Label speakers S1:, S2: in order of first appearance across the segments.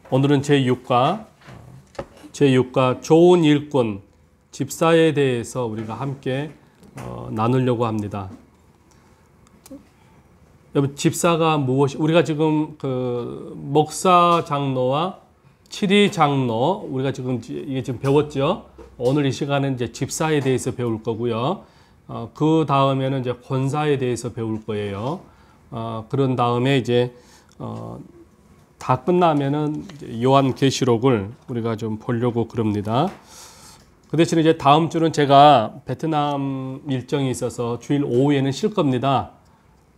S1: 오늘은 제6과 좋은 일꾼, 집사에 대해서 우리가 함께 나누려고 합니다. 여러분, 집사가 무엇이, 우리가 지금 그 목사 장로와 치리 장로, 우리가 지금 이게 지금 배웠죠? 오늘 이 시간은 이제 집사에 대해서 배울 거고요. 그 다음에는 이제 권사에 대해서 배울 거예요. 그런 다음에 이제 다 끝나면은 요한계시록을 우리가 좀 보려고 그럽니다. 그 대신에 이제 다음 주는 제가 베트남 일정이 있어서 주일 오후에는 쉴 겁니다.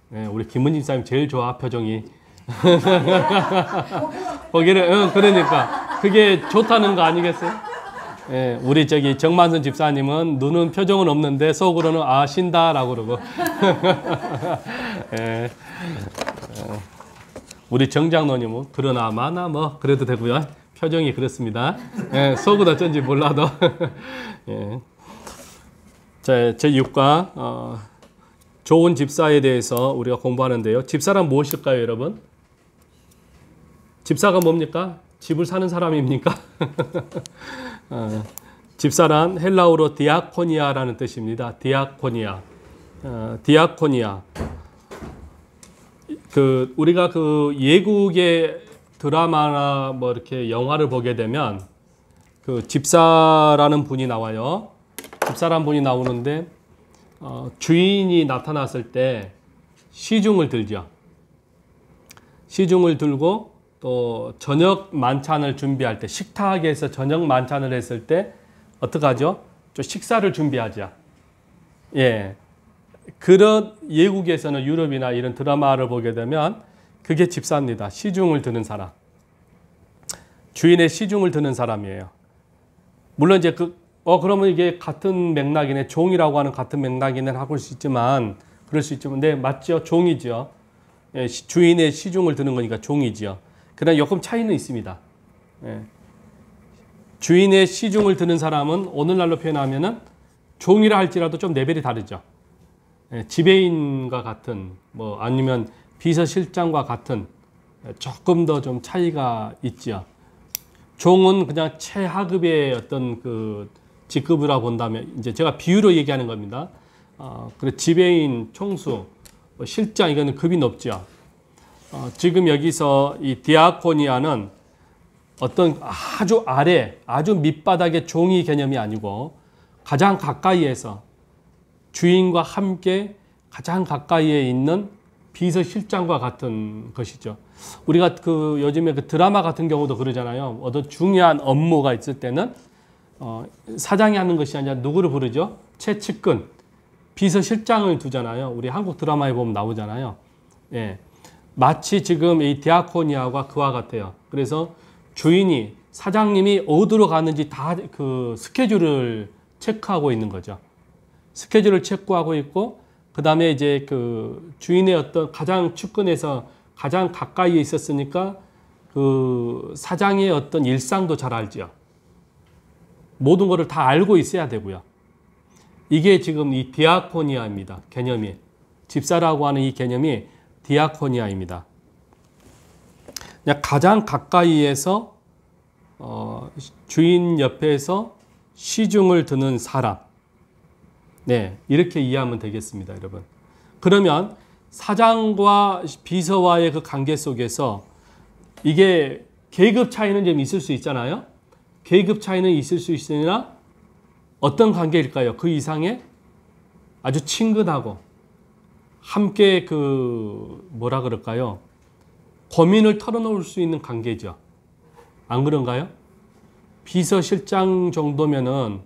S1: 네, 우리 김은진 사님 제일 좋아, 표정이. 거기를, 그러니까. 그게 좋다는 거 아니겠어요? 예, 우리 정만선 집사님은 눈은 표정은 없는데 속으로는 쉰다라고 그러고. 예, 우리 정장로님은 그러나 마나 뭐 그래도 되고요. 표정이 그렇습니다. 예, 속은 어쩐지 몰라도. 예. 자, 제6과 좋은 집사에 대해서 우리가 공부하는데요. 집사란 무엇일까요, 여러분? 집사가 뭡니까? 집을 사는 사람입니까? 집사란 헬라어로 디아코니아라는 뜻입니다. 디아코니아. 디아코니아. 우리가 그 예국의 드라마나 뭐 이렇게 영화를 보게 되면 그 집사라는 분이 나와요. 집사라는 분이 나오는데 주인이 나타났을 때 시중을 들죠. 시중을 들고 또 저녁 만찬을 준비할 때, 식탁에서 저녁 만찬을 했을 때 어떡하죠? 좀 식사를 준비하죠. 예. 그런 예국에서는 유럽이나 이런 드라마를 보게 되면 그게 집사입니다. 시중을 드는 사람. 주인의 시중을 드는 사람이에요. 물론 이제 그러면 이게 같은 맥락이네. 종이라고 하는 같은 맥락이네 하고 그럴 수 있지만, 네, 맞죠? 종이죠. 예, 주인의 시중을 드는 거니까 종이죠. 그러나 조금 차이는 있습니다. 예. 주인의 시중을 드는 사람은 오늘날로 표현하면은 종이라 할지라도 좀 레벨이 다르죠. 예, 지배인과 같은, 뭐 아니면 비서실장과 같은 조금 더 좀 차이가 있죠. 종은 그냥 최하급의 어떤 그 직급이라 본다면, 이제 제가 비유로 얘기하는 겁니다. 그리고 지배인, 총수, 실장, 이거는 급이 높죠. 지금 여기서 이 디아코니아는 어떤 아주 아래, 아주 밑바닥의 종이 개념이 아니고 가장 가까이에서 주인과 함께 가장 가까이에 있는 비서실장과 같은 것이죠. 우리가 요즘에 드라마 같은 경우도 그러잖아요. 어떤 중요한 업무가 있을 때는 사장이 하는 것이 아니라 누구를 부르죠? 최측근, 비서실장을 두잖아요. 우리 한국 드라마에 보면 나오잖아요. 예. 마치 지금 이 디아코니아가 그와 같아요. 그래서 주인이, 사장님이 어디로 가는지 다 그 스케줄을 체크하고 있는 거죠. 스케줄을 체크하고 있고, 그 다음에 이제 그 주인의 어떤 가장 측근에서 가장 가까이에 있었으니까 그 사장의 어떤 일상도 잘 알죠. 모든 것을 다 알고 있어야 되고요. 이게 지금 이 디아코니아입니다. 개념이. 집사라고 하는 이 개념이 디아코니아입니다. 그냥 가장 가까이에서 주인 옆에서 시중을 드는 사람. 네, 이렇게 이해하면 되겠습니다, 여러분. 그러면 사장과 비서와의 그 관계 속에서 이게 계급 차이는 좀 있을 수 있잖아요. 계급 차이는 있을 수 있으나 어떤 관계일까요? 그 이상의 아주 친근하고 함께 뭐라 그럴까요? 고민을 털어놓을 수 있는 관계죠. 안 그런가요? 비서실장 정도면은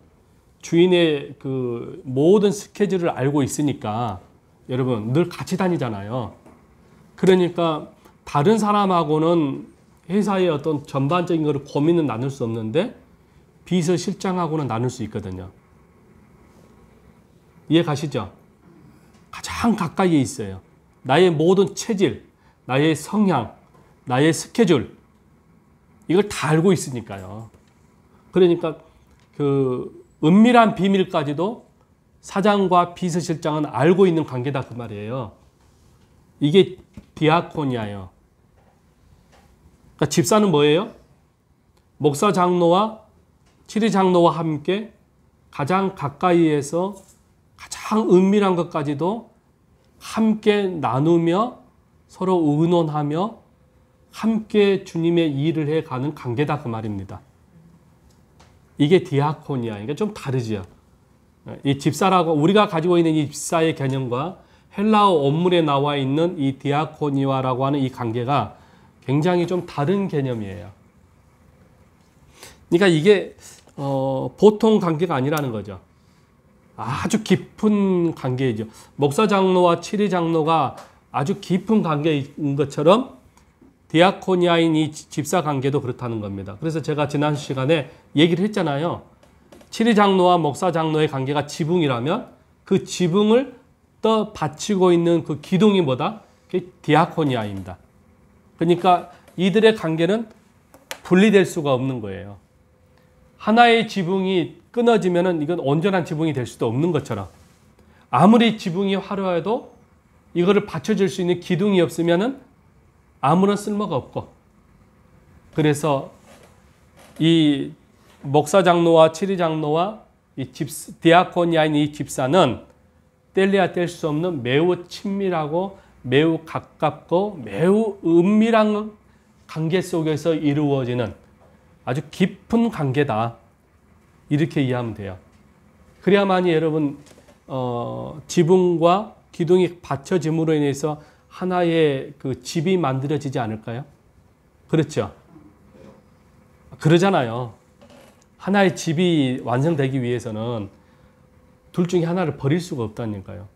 S1: 주인의 그 모든 스케줄을 알고 있으니까 여러분 늘 같이 다니잖아요. 그러니까 다른 사람하고는 회사의 어떤 전반적인 거를 고민은 나눌 수 없는데 비서실장하고는 나눌 수 있거든요. 이해 가시죠? 가장 가까이에 있어요. 나의 모든 체질, 나의 성향, 나의 스케줄, 이걸 다 알고 있으니까요. 그러니까 은밀한 비밀까지도 사장과 비서실장은 알고 있는 관계다, 그 말이에요. 이게 디아코니아예요. 그러니까 집사는 뭐예요? 목사 장로와 치리 장로와 함께 가장 가까이에서 가장 은밀한 것까지도 함께 나누며 서로 의논하며 함께 주님의 일을 해가는 관계다 그 말입니다. 이게 디아코니아. 이게 좀 다르죠. 이 집사라고 우리가 가지고 있는 이 집사의 개념과 헬라어 원문에 나와 있는 이 디아코니아라고 하는 이 관계가 굉장히 좀 다른 개념이에요. 그러니까 이게 보통 관계가 아니라는 거죠. 아주 깊은 관계이죠. 목사 장로와 치리 장로가 아주 깊은 관계인 것처럼 디아코니아인 이 집사 관계도 그렇다는 겁니다. 그래서 제가 지난 시간에 얘기를 했잖아요. 치리 장로와 목사 장로의 관계가 지붕이라면 그 지붕을 떠 받치고 있는 그 기둥이 뭐다? 그게 디아코니아입니다. 그러니까 이들의 관계는 분리될 수가 없는 거예요. 하나의 지붕이 끊어지면은 이건 온전한 지붕이 될 수도 없는 것처럼 아무리 지붕이 화려해도 이거를 받쳐줄 수 있는 기둥이 없으면은 아무런 쓸모가 없고, 그래서 이 목사 장로와 치리 장로와 이 디아코니아인 이 집사는 뗄래야 뗄 수 없는 매우 친밀하고 매우 가깝고 매우 은밀한 관계 속에서 이루어지는 아주 깊은 관계다. 이렇게 이해하면 돼요. 그래야만이 여러분 지붕과 기둥이 받쳐짐으로 인해서 하나의 그 집이 만들어지지 않을까요? 그렇죠? 그러잖아요. 하나의 집이 완성되기 위해서는 둘 중에 하나를 버릴 수가 없다니까요.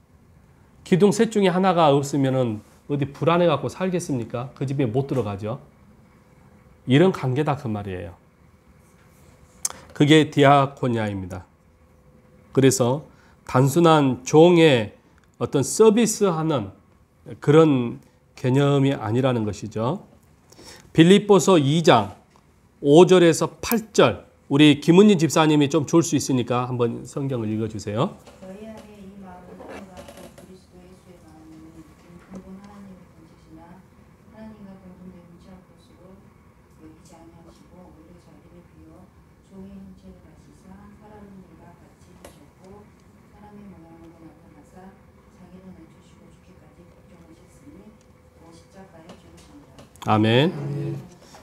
S1: 기둥 셋 중에 하나가 없으면은 어디 불안해 갖고 살겠습니까? 그 집에 못 들어가죠. 이런 관계다 그 말이에요. 그게 디아코니아입니다. 그래서 단순한 종의 어떤 서비스하는 그런 개념이 아니라는 것이죠. 빌립보서 2장 5절에서 8절 우리 김은진 집사님이 좀 좋을 수 있으니까 한번 성경을 읽어주세요.
S2: 너희 안에 이 마음을 품어갖고 그리스도 예수의 마음은 근본 하나님을 본체시나 하나님과 공동된 무지한 것으로 여기지 아니하시고 오히려 자기를 비워 종의 형체를 가지사 사람의 일과 같이 하셨고 사람의 모양으로 나타나사 자기를 낮추시고 죽기까지 복종하셨으니 그 십자가에 죽으십니다.
S1: 아멘.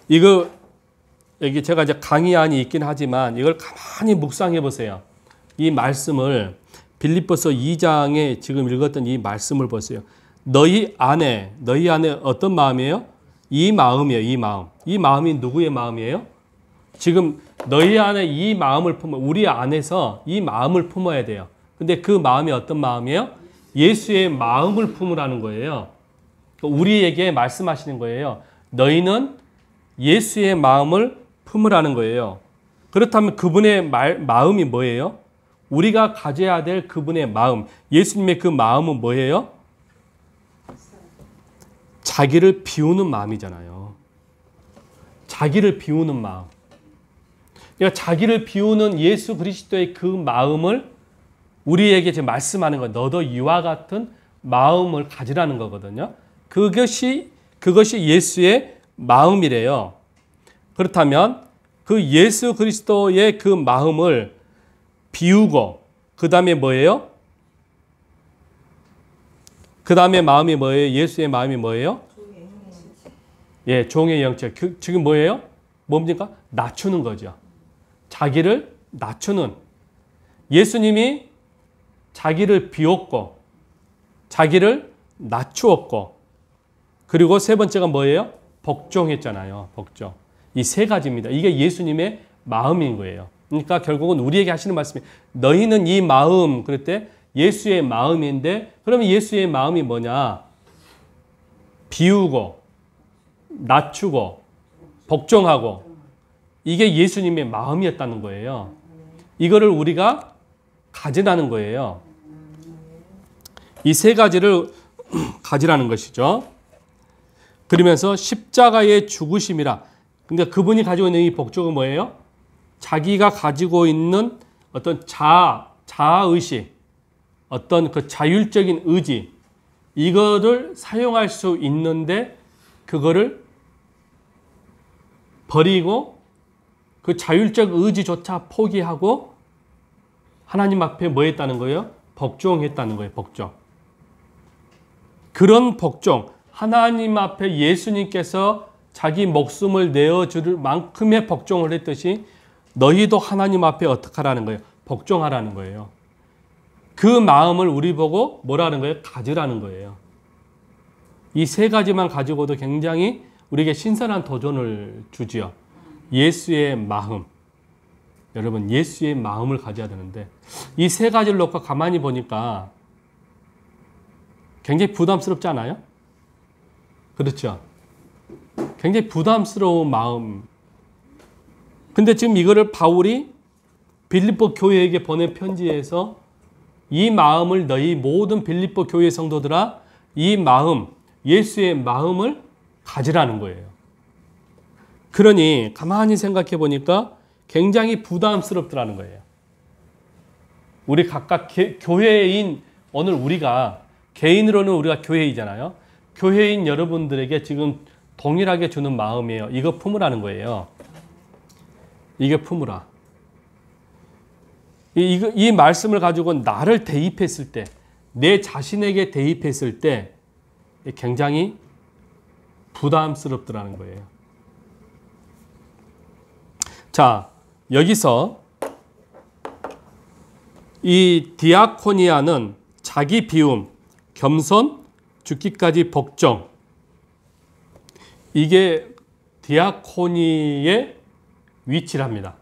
S1: 이거 여기 제가 이제 강의안이 있긴 하지만 이걸 가만히 묵상해 보세요. 이 말씀을 빌립보서 2장에 지금 읽었던 이 말씀을 보세요. 너희 안에 어떤 마음이에요? 이 마음이에요. 이 마음. 이 마음이 누구의 마음이에요? 지금 너희 안에 이 마음을 품어 우리 안에서 이 마음을 품어야 돼요. 근데 그 마음이 어떤 마음이에요? 예수의 마음을 품으라는 거예요. 우리에게 말씀하시는 거예요. 너희는 예수의 마음을 품으라는 거예요. 그렇다면 그분의 마음이 뭐예요? 우리가 가져야 될 그분의 마음, 예수님의 그 마음은 뭐예요? 자기를 비우는 마음이잖아요. 자기를 비우는 마음. 그러니까 자기를 비우는 예수 그리스도의 그 마음을 우리에게 지금 말씀하는 거예요. 너도 이와 같은 마음을 가지라는 거거든요. 그것이 예수의 마음이래요. 그렇다면 그 예수 그리스도의 그 마음을 비우고 그 다음에 뭐예요? 그 다음에 마음이 뭐예요? 예수의 마음이 뭐예요? 예, 종의 영체. 지금 뭐예요? 뭡니까? 낮추는 거죠. 자기를 낮추는. 예수님이 자기를 비웠고 자기를 낮추었고 그리고 세 번째가 뭐예요? 복종했잖아요. 복종. 이 세 가지입니다. 이게 예수님의 마음인 거예요. 그러니까 결국은 우리에게 하시는 말씀이 너희는 이 마음 그럴 때 예수의 마음인데 그러면 예수의 마음이 뭐냐? 비우고 낮추고 복종하고 이게 예수님의 마음이었다는 거예요. 이거를 우리가 가지라는 거예요. 이 세 가지를 가지라는 것이죠. 그러면서 십자가의 죽으심이라. 그러니까 그분이 가지고 있는 이 복종은 뭐예요? 자기가 가지고 있는 어떤 자아의식, 어떤 그 자율적인 의지, 이거를 사용할 수 있는데 그거를 버리고 그 자율적 의지조차 포기하고 하나님 앞에 뭐 했다는 거예요? 복종했다는 거예요. 복종. 그런 복종, 하나님 앞에 예수님께서 자기 목숨을 내어줄 만큼의 복종을 했듯이 너희도 하나님 앞에 어떻게 하라는 거예요? 복종하라는 거예요. 그 마음을 우리 보고 뭐라는 거예요? 가지라는 거예요. 이 세 가지만 가지고도 굉장히 우리에게 신선한 도전을 주지요. 예수의 마음. 여러분, 예수의 마음을 가져야 되는데 이 세 가지를 놓고 가만히 보니까 굉장히 부담스럽지 않아요? 그렇죠? 굉장히 부담스러운 마음. 근데 지금 이거를 바울이 빌립보 교회에게 보낸 편지에서 이 마음을 너희 모든 빌립보 교회 성도들아, 이 마음, 예수의 마음을 가지라는 거예요. 그러니 가만히 생각해 보니까 굉장히 부담스럽더라는 거예요. 우리 각각 교회인 오늘 우리가 개인으로는 우리가 교회이잖아요. 교회인 여러분들에게 지금 동일하게 주는 마음이에요. 이거 품으라는 거예요. 이게 품으라. 이 말씀을 가지고 나를 대입했을 때, 내 자신에게 대입했을 때 굉장히 부담스럽더라는 거예요. 자, 여기서 이 디아코니아는 자기 비움, 겸손, 죽기까지 복종. 이게 디아코니의 위치랍니다.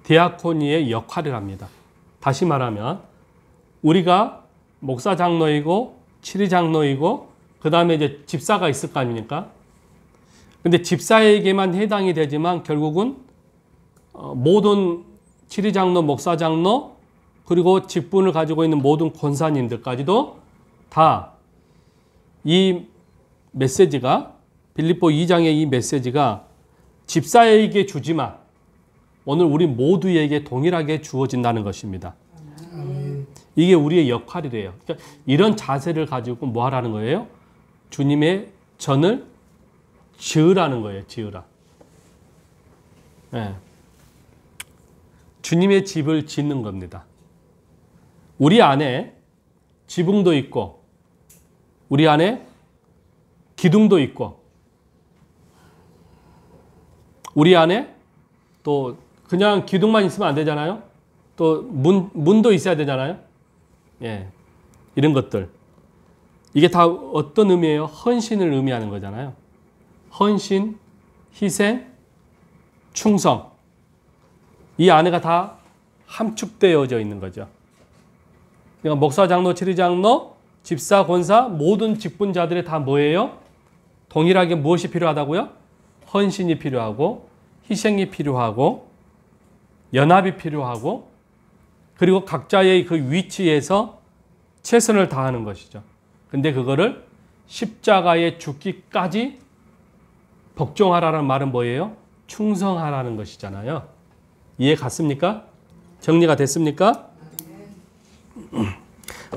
S1: 디아코니의 역할이랍니다. 다시 말하면 우리가 목사 장로이고 치리 장로이고 그 다음에 이제 집사가 있을 거 아닙니까? 근데 집사에게만 해당이 되지만 결국은 모든 치리 장로, 목사 장로 그리고 직분을 가지고 있는 모든 권사님들까지도 다 이 메시지가 빌립보 2장의 이 메시지가 집사에게 주지만 오늘 우리 모두에게 동일하게 주어진다는 것입니다. 이게 우리의 역할이래요. 그러니까 이런 자세를 가지고 뭐 하라는 거예요? 주님의 전을 지으라는 거예요. 지으라. 네. 주님의 집을 짓는 겁니다. 우리 안에 지붕도 있고 우리 안에 기둥도 있고 우리 안에 또 그냥 기둥만 있으면 안 되잖아요. 또 문도 있어야 되잖아요. 예, 이런 것들. 이게 다 어떤 의미예요? 헌신을 의미하는 거잖아요. 헌신, 희생, 충성. 이 안에가 다 함축되어져 있는 거죠. 그러니까 목사, 장로, 치리 장로, 집사, 권사 모든 직분자들이 다 뭐예요? 동일하게 무엇이 필요하다고요? 헌신이 필요하고 희생이 필요하고 연합이 필요하고 그리고 각자의 그 위치에서 최선을 다하는 것이죠. 근데 그거를 십자가에 죽기까지 복종하라는 말은 뭐예요? 충성하라는 것이잖아요. 이해 갔습니까? 정리가 됐습니까?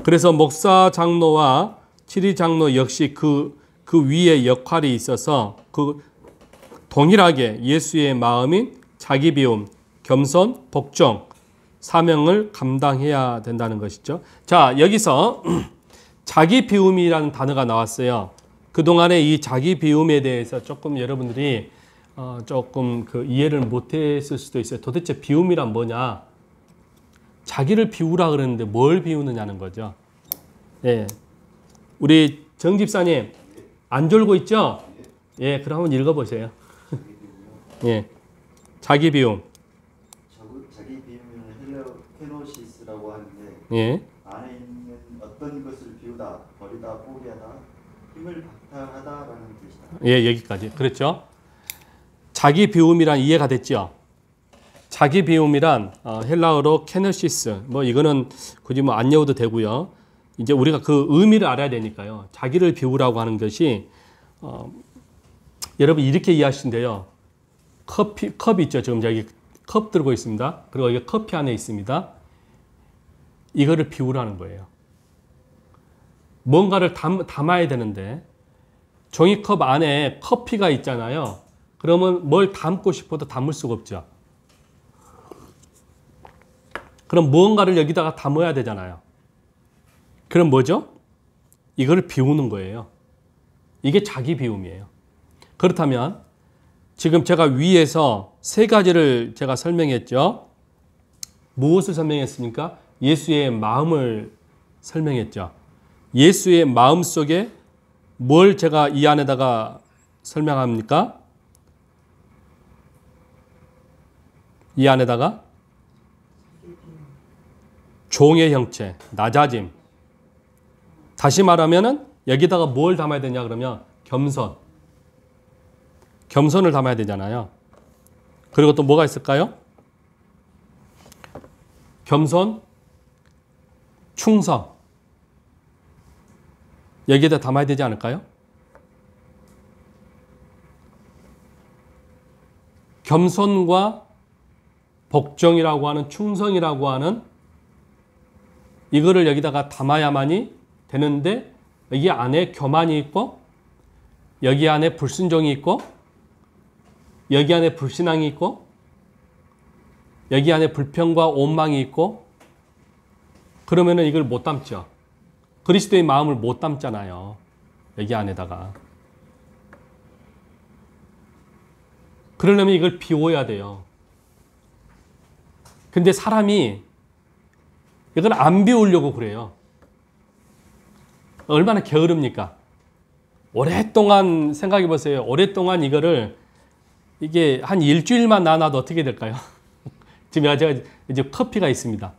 S1: 그래서 목사 장로와 치리 장로 역시 그 위에 역할이 있어서 그 동일하게 예수의 마음인 자기 비움, 겸손, 복종, 사명을 감당해야 된다는 것이죠. 자, 여기서 자기 비움이라는 단어가 나왔어요. 그동안에 이 자기 비움에 대해서 조금 여러분들이 조금 그 이해를 못했을 수도 있어요. 도대체 비움이란 뭐냐? 자기를 비우라 그러는데 뭘 비우느냐는 거죠. 예, 우리 정 집사님 안 졸고 있죠? 예, 그럼 한번 읽어보세요. 예, 자기 비움.
S3: 자기 비움은 헤노시스라고 하는데
S1: 예,
S3: 안에 있는 어떤 것을 비우다, 버리다, 포기하다, 힘을 박탈하다라는 뜻이다.
S1: 예, 여기까지. 그렇죠. 자기 비움이란 이해가 됐죠? 자기 비움이란 헬라어로 케너시스. 뭐 이거는 굳이 뭐 안 외워도 되고요. 이제 우리가 그 의미를 알아야 되니까요. 자기를 비우라고 하는 것이 여러분 이렇게 이해하시는데요. 컵 있죠. 지금 저기 컵 들고 있습니다. 그리고 이게 커피 안에 있습니다. 이거를 비우라는 거예요. 뭔가를 담아야 되는데 종이컵 안에 커피가 있잖아요. 그러면 뭘 담고 싶어도 담을 수가 없죠. 그럼 무언가를 여기다가 담아야 되잖아요. 그럼 뭐죠? 이걸 비우는 거예요. 이게 자기 비움이에요. 그렇다면 지금 제가 위에서 세 가지를 제가 설명했죠. 무엇을 설명했습니까? 예수의 마음을 설명했죠. 예수의 마음 속에 뭘 제가 이 안에다가 설명합니까? 이 안에다가 종의 형체, 낮아짐. 다시 말하면은 여기다가 뭘 담아야 되냐 그러면 겸손. 겸손을 담아야 되잖아요. 그리고 또 뭐가 있을까요? 겸손, 충성. 여기에다 담아야 되지 않을까요? 겸손과 복종이라고 하는 충성이라고 하는 이거를 여기다가 담아야만이 되는데 여기 안에 교만이 있고 여기 안에 불순종이 있고 여기 안에 불신앙이 있고 여기 안에 불평과 원망이 있고 그러면은 이걸 못 담죠. 그리스도의 마음을 못 담잖아요. 여기 안에다가. 그러려면 이걸 비워야 돼요. 근데 사람이 이걸 안 비우려고 그래요. 얼마나 게으릅니까? 오랫동안 생각해 보세요. 오랫동안 이거를 이게 한 일주일만 놔놔도 어떻게 될까요? 지금 제가 이제 커피가 있습니다.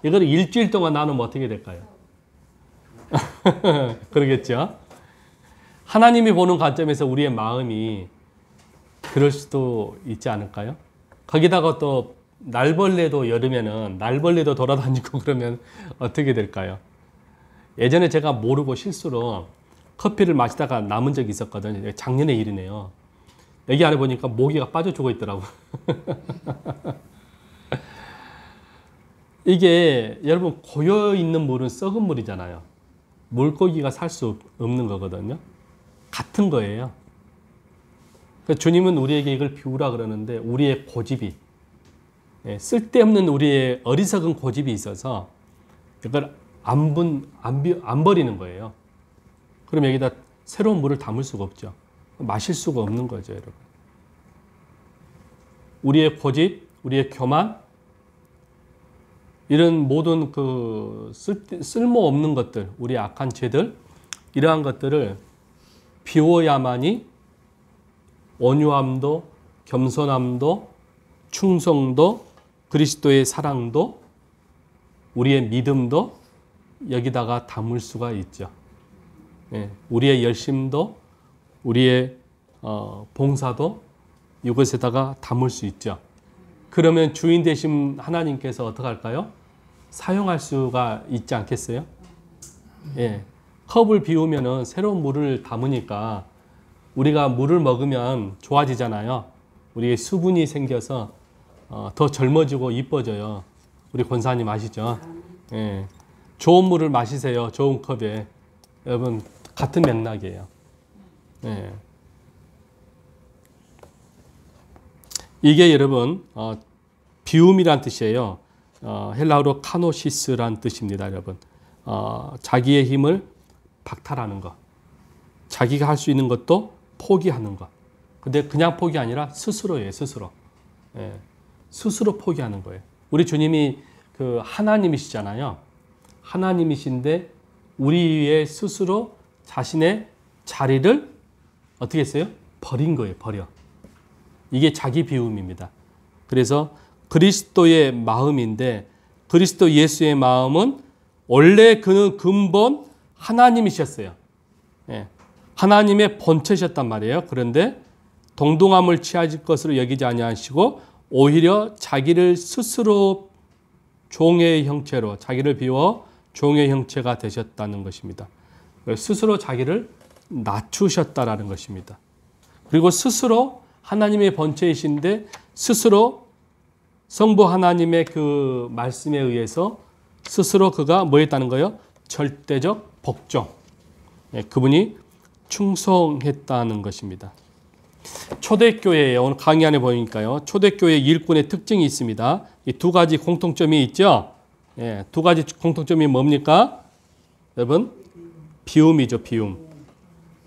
S1: 이거를 일주일 동안 놔놓으면 어떻게 될까요? 그러겠죠? 하나님이 보는 관점에서 우리의 마음이 그럴 수도 있지 않을까요? 거기다가 또 날벌레도 여름에는 날벌레도 돌아다니고 그러면 어떻게 될까요? 예전에 제가 모르고 실수로 커피를 마시다가 남은 적이 있었거든요. 작년의 일이네요. 여기 안에 보니까 모기가 빠져 죽어 있더라고요. 이게 여러분 고여있는 물은 썩은 물이잖아요. 물고기가 살 수 없는 거거든요. 같은 거예요. 주님은 우리에게 이걸 비우라 그러는데 우리의 고집이 쓸데없는 우리의 어리석은 고집이 있어서 이걸 안 버리는 거예요. 그럼 여기다 새로운 물을 담을 수가 없죠. 마실 수가 없는 거죠, 여러분. 우리의 고집, 우리의 교만, 이런 모든 그 쓸모없는 것들, 우리의 악한 죄들, 이러한 것들을 비워야만이 온유함도, 겸손함도, 충성도, 그리스도의 사랑도, 우리의 믿음도 여기다가 담을 수가 있죠. 우리의 열심도, 우리의 봉사도 이것에다가 담을 수 있죠. 그러면 주인 되신 하나님께서 어떻게 할까요? 사용할 수가 있지 않겠어요? 컵을 비우면은 새로운 물을 담으니까 우리가 물을 먹으면 좋아지잖아요. 우리의 수분이 생겨서 더 젊어지고 이뻐져요. 우리 권사님 아시죠? 좋은 물을 마시세요. 좋은 컵에. 여러분 같은 맥락이에요. 이게 여러분 비움이란 뜻이에요. 헬라어로 카노시스란 뜻입니다, 여러분. 자기의 힘을 박탈하는 것. 자기가 할 수 있는 것도 포기하는 것. 근데 그냥 포기 아니라 스스로예요, 스스로. 스스로 포기하는 거예요. 우리 주님이 그 하나님이시잖아요. 하나님이신데 우리의 스스로 자신의 자리를 어떻게 했어요? 버린 거예요, 버려. 이게 자기 비움입니다. 그래서 그리스도의 마음인데 그리스도 예수의 마음은 원래 그는 근본 하나님이셨어요. 하나님의 본체셨단 말이에요. 그런데 동등함을 취하실 것으로 여기지 아니하시고 오히려 자기를 스스로 종의 형체로 자기를 비워 종의 형체가 되셨다는 것입니다. 스스로 자기를 낮추셨다라는 것입니다. 그리고 스스로 하나님의 본체이신데 스스로 성부 하나님의 그 말씀에 의해서 스스로 그가 뭐 했다는 거예요? 절대적 복종. 그분이 충성했다는 것입니다. 초대교회에 오늘 강의 안에 보니까요. 초대교회 일꾼의 특징이 있습니다. 이 두 가지 공통점이 있죠. 예, 두 가지 공통점이 뭡니까? 여러분, 비움이죠. 비움.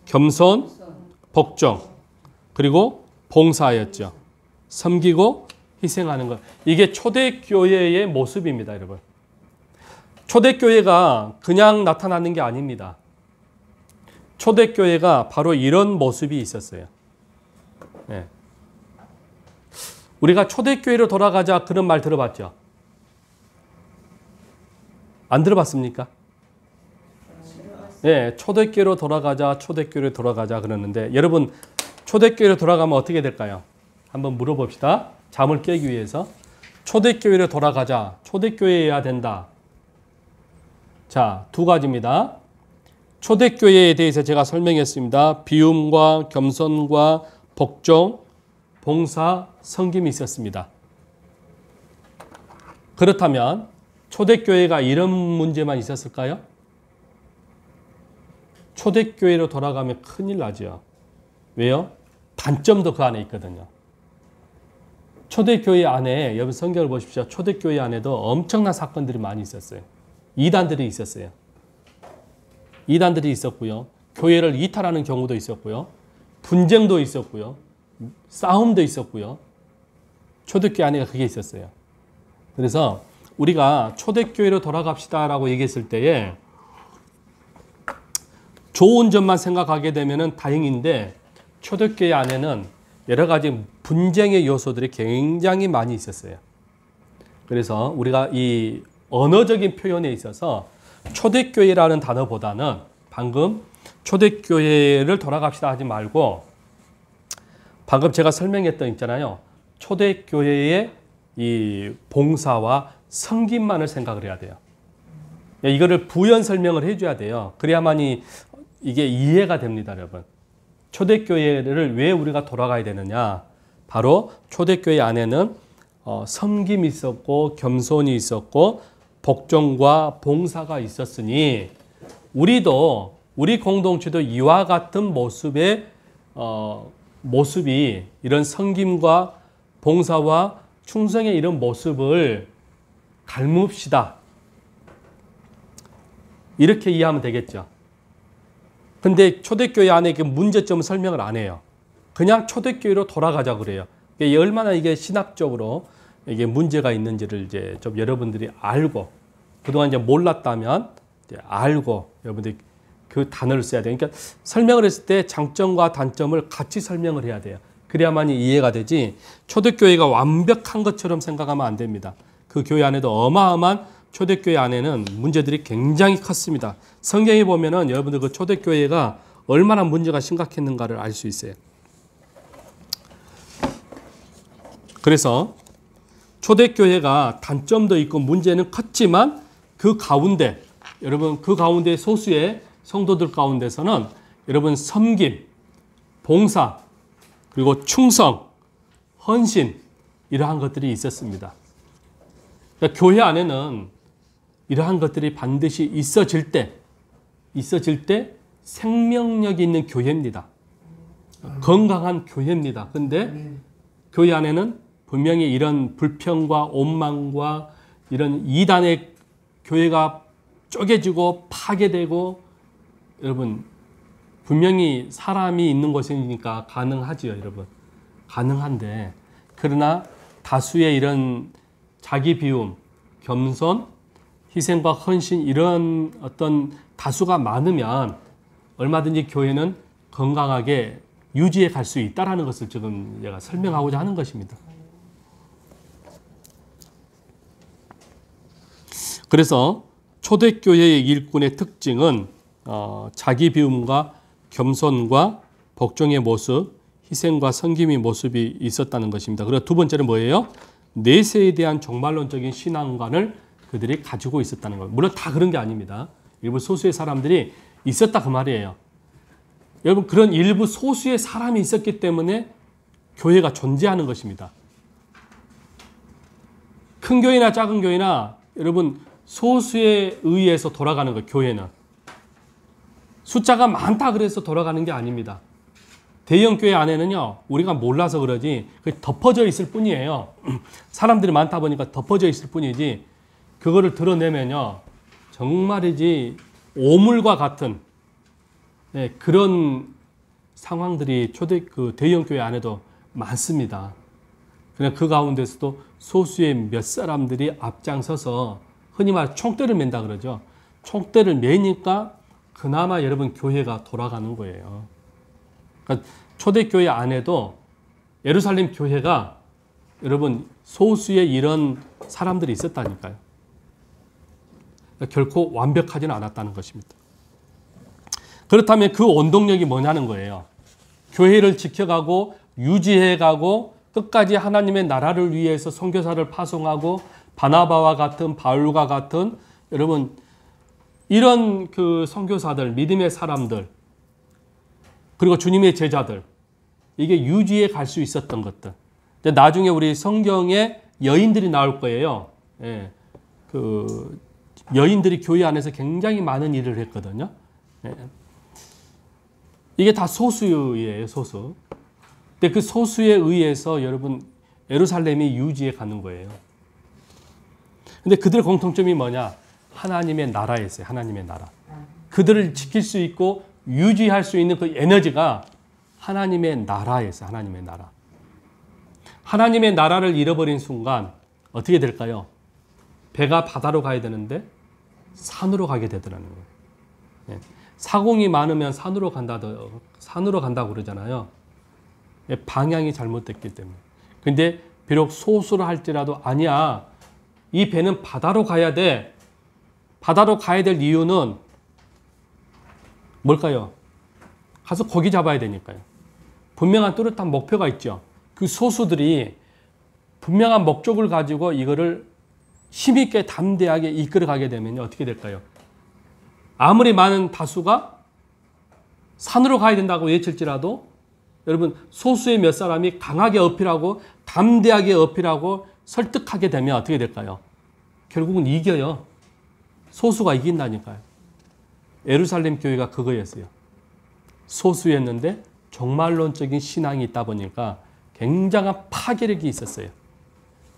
S1: 겸손, 복종, 그리고 봉사였죠. 섬기고 희생하는 것. 이게 초대교회의 모습입니다, 여러분. 초대교회가 그냥 나타나는 게 아닙니다. 초대교회가 바로 이런 모습이 있었어요. 네. 우리가 초대교회로 돌아가자 그런 말 들어봤죠? 안 들어봤습니까? 네, 초대교회로 돌아가자, 초대교회로 돌아가자 그러는데 여러분 초대교회로 돌아가면 어떻게 될까요? 한번 물어봅시다. 잠을 깨기 위해서. 초대교회로 돌아가자. 초대교회여야 된다. 자, 두 가지입니다. 초대교회에 대해서 제가 설명했습니다. 비움과 겸손과 복종, 봉사, 섬김이 있었습니다. 그렇다면 초대교회가 이런 문제만 있었을까요? 초대교회로 돌아가면 큰일 나죠. 왜요? 단점도 그 안에 있거든요. 초대교회 안에, 여러분 성경을 보십시오. 초대교회 안에도 엄청난 사건들이 많이 있었어요. 이단들이 있었어요. 이단들이 있었고요. 교회를 이탈하는 경우도 있었고요. 분쟁도 있었고요. 싸움도 있었고요. 초대교회 안에 그게 있었어요. 그래서 우리가 초대교회로 돌아갑시다라고 얘기했을 때에 좋은 점만 생각하게 되면 다행인데 초대교회 안에는 여러 가지 분쟁의 요소들이 굉장히 많이 있었어요. 그래서 우리가 이 언어적인 표현에 있어서 초대교회라는 단어보다는 방금 초대교회를 돌아갑시다 하지 말고 방금 제가 설명했던 있잖아요. 초대교회의 이 봉사와 섬김만을 생각을 해야 돼요. 이거를 부연 설명을 해줘야 돼요. 그래야만이 이게 이해가 됩니다, 여러분. 초대교회를 왜 우리가 돌아가야 되느냐? 바로 초대교회 안에는 섬김이 있었고 겸손이 있었고 복종과 봉사가 있었으니 우리도 우리 공동체도 이와 같은 모습의 모습이 이런 섬김과 봉사와 충성의 이런 모습을 닮읍시다. 이렇게 이해하면 되겠죠. 근데 초대교회 안에 그 문제점을 설명을 안 해요. 그냥 초대교회로 돌아가자 그래요. 이게 얼마나 이게 신학적으로 이게 문제가 있는지를 이제 좀 여러분들이 알고 그동안 이제 몰랐다면 이제 알고 여러분들이 그 단어를 써야 돼요. 그러니까 설명을 했을 때 장점과 단점을 같이 설명을 해야 돼요. 그래야만이 이해가 되지 초대교회가 완벽한 것처럼 생각하면 안 됩니다. 그 교회 안에도 어마어마한 초대교회 안에는 문제들이 굉장히 컸습니다. 성경에 보면은 여러분들 그 초대교회가 얼마나 문제가 심각했는가를 알 수 있어요. 그래서 초대교회가 단점도 있고 문제는 컸지만 그 가운데 여러분 그 가운데 소수의 성도들 가운데서는 여러분 섬김, 봉사, 그리고 충성, 헌신 이러한 것들이 있었습니다. 그러니까 교회 안에는 이러한 것들이 반드시 있어질 때 생명력 있는 교회입니다. 건강한 교회입니다. 근데 교회 안에는 분명히 이런 불평과 원망과 이런 이단의 교회가 쪼개지고 파괴되고 여러분 분명히 사람이 있는 곳이니까 가능하지요, 여러분. 가능한데 그러나 다수의 이런 자기 비움, 겸손, 희생과 헌신 이런 어떤 다수가 많으면 얼마든지 교회는 건강하게 유지해 갈 수 있다는 것을 지금 제가 설명하고자 하는 것입니다. 그래서 초대교회의 일꾼의 특징은 자기 비움과 겸손과 복종의 모습, 희생과 섬김의 모습이 있었다는 것입니다. 그리고 두 번째는 뭐예요? 내세에 대한 종말론적인 신앙관을 그들이 가지고 있었다는 것. 물론 다 그런 게 아닙니다. 일부 소수의 사람들이 있었다 그 말이에요. 여러분 그런 일부 소수의 사람이 있었기 때문에 교회가 존재하는 것입니다. 큰 교회나 작은 교회나 여러분 소수에 의해서 돌아가는 거예요. 교회는. 숫자가 많다 그래서 돌아가는 게 아닙니다. 대형 교회 안에는요, 우리가 몰라서 그러지 덮어져 있을 뿐이에요. 사람들이 많다 보니까 덮어져 있을 뿐이지, 그거를 드러내면요, 정말이지 오물과 같은 그런 상황들이 대형 교회 안에도 많습니다. 그냥 그 가운데서도 소수의 몇 사람들이 앞장서서 흔히 말 총대를 맨다 그러죠. 총대를 매니까 그나마 여러분 교회가 돌아가는 거예요. 그러니까 초대교회 안에도 예루살렘 교회가 여러분 소수의 이런 사람들이 있었다니까요. 그러니까 결코 완벽하지는 않았다는 것입니다. 그렇다면 그 원동력이 뭐냐는 거예요. 교회를 지켜가고 유지해가고 끝까지 하나님의 나라를 위해서 선교사를 파송하고 바나바와 같은 바울과 같은 여러분 이런 그 선교사들, 믿음의 사람들, 그리고 주님의 제자들, 이게 유지해 갈 수 있었던 것들. 나중에 우리 성경에 여인들이 나올 거예요. 예, 그 여인들이 교회 안에서 굉장히 많은 일을 했거든요. 예. 이게 다 소수예요, 소수. 근데 그 소수에 의해서 여러분 예루살렘이 유지해 가는 거예요. 근데 그들의 공통점이 뭐냐? 하나님의 나라였어요. 하나님의 나라. 그들을 지킬 수 있고 유지할 수 있는 그 에너지가 하나님의 나라였어요. 하나님의 나라. 하나님의 나라를 잃어버린 순간 어떻게 될까요? 배가 바다로 가야 되는데 산으로 가게 되더라는 거예요. 사공이 많으면 산으로 간다고 그러잖아요. 방향이 잘못됐기 때문에. 근데 비록 소수를 할지라도 아니야. 이 배는 바다로 가야 돼. 바다로 가야 될 이유는 뭘까요? 가서 고기 잡아야 되니까요. 분명한 뚜렷한 목표가 있죠. 그 소수들이 분명한 목적을 가지고 이거를 힘있게 담대하게 이끌어가게 되면 어떻게 될까요? 아무리 많은 다수가 산으로 가야 된다고 외칠지라도 여러분 소수의 몇 사람이 강하게 어필하고 담대하게 어필하고 설득하게 되면 어떻게 될까요? 결국은 이겨요. 소수가 이긴다니까요. 예루살렘 교회가 그거였어요. 소수였는데 종말론적인 신앙이 있다 보니까 굉장한 파괴력이 있었어요.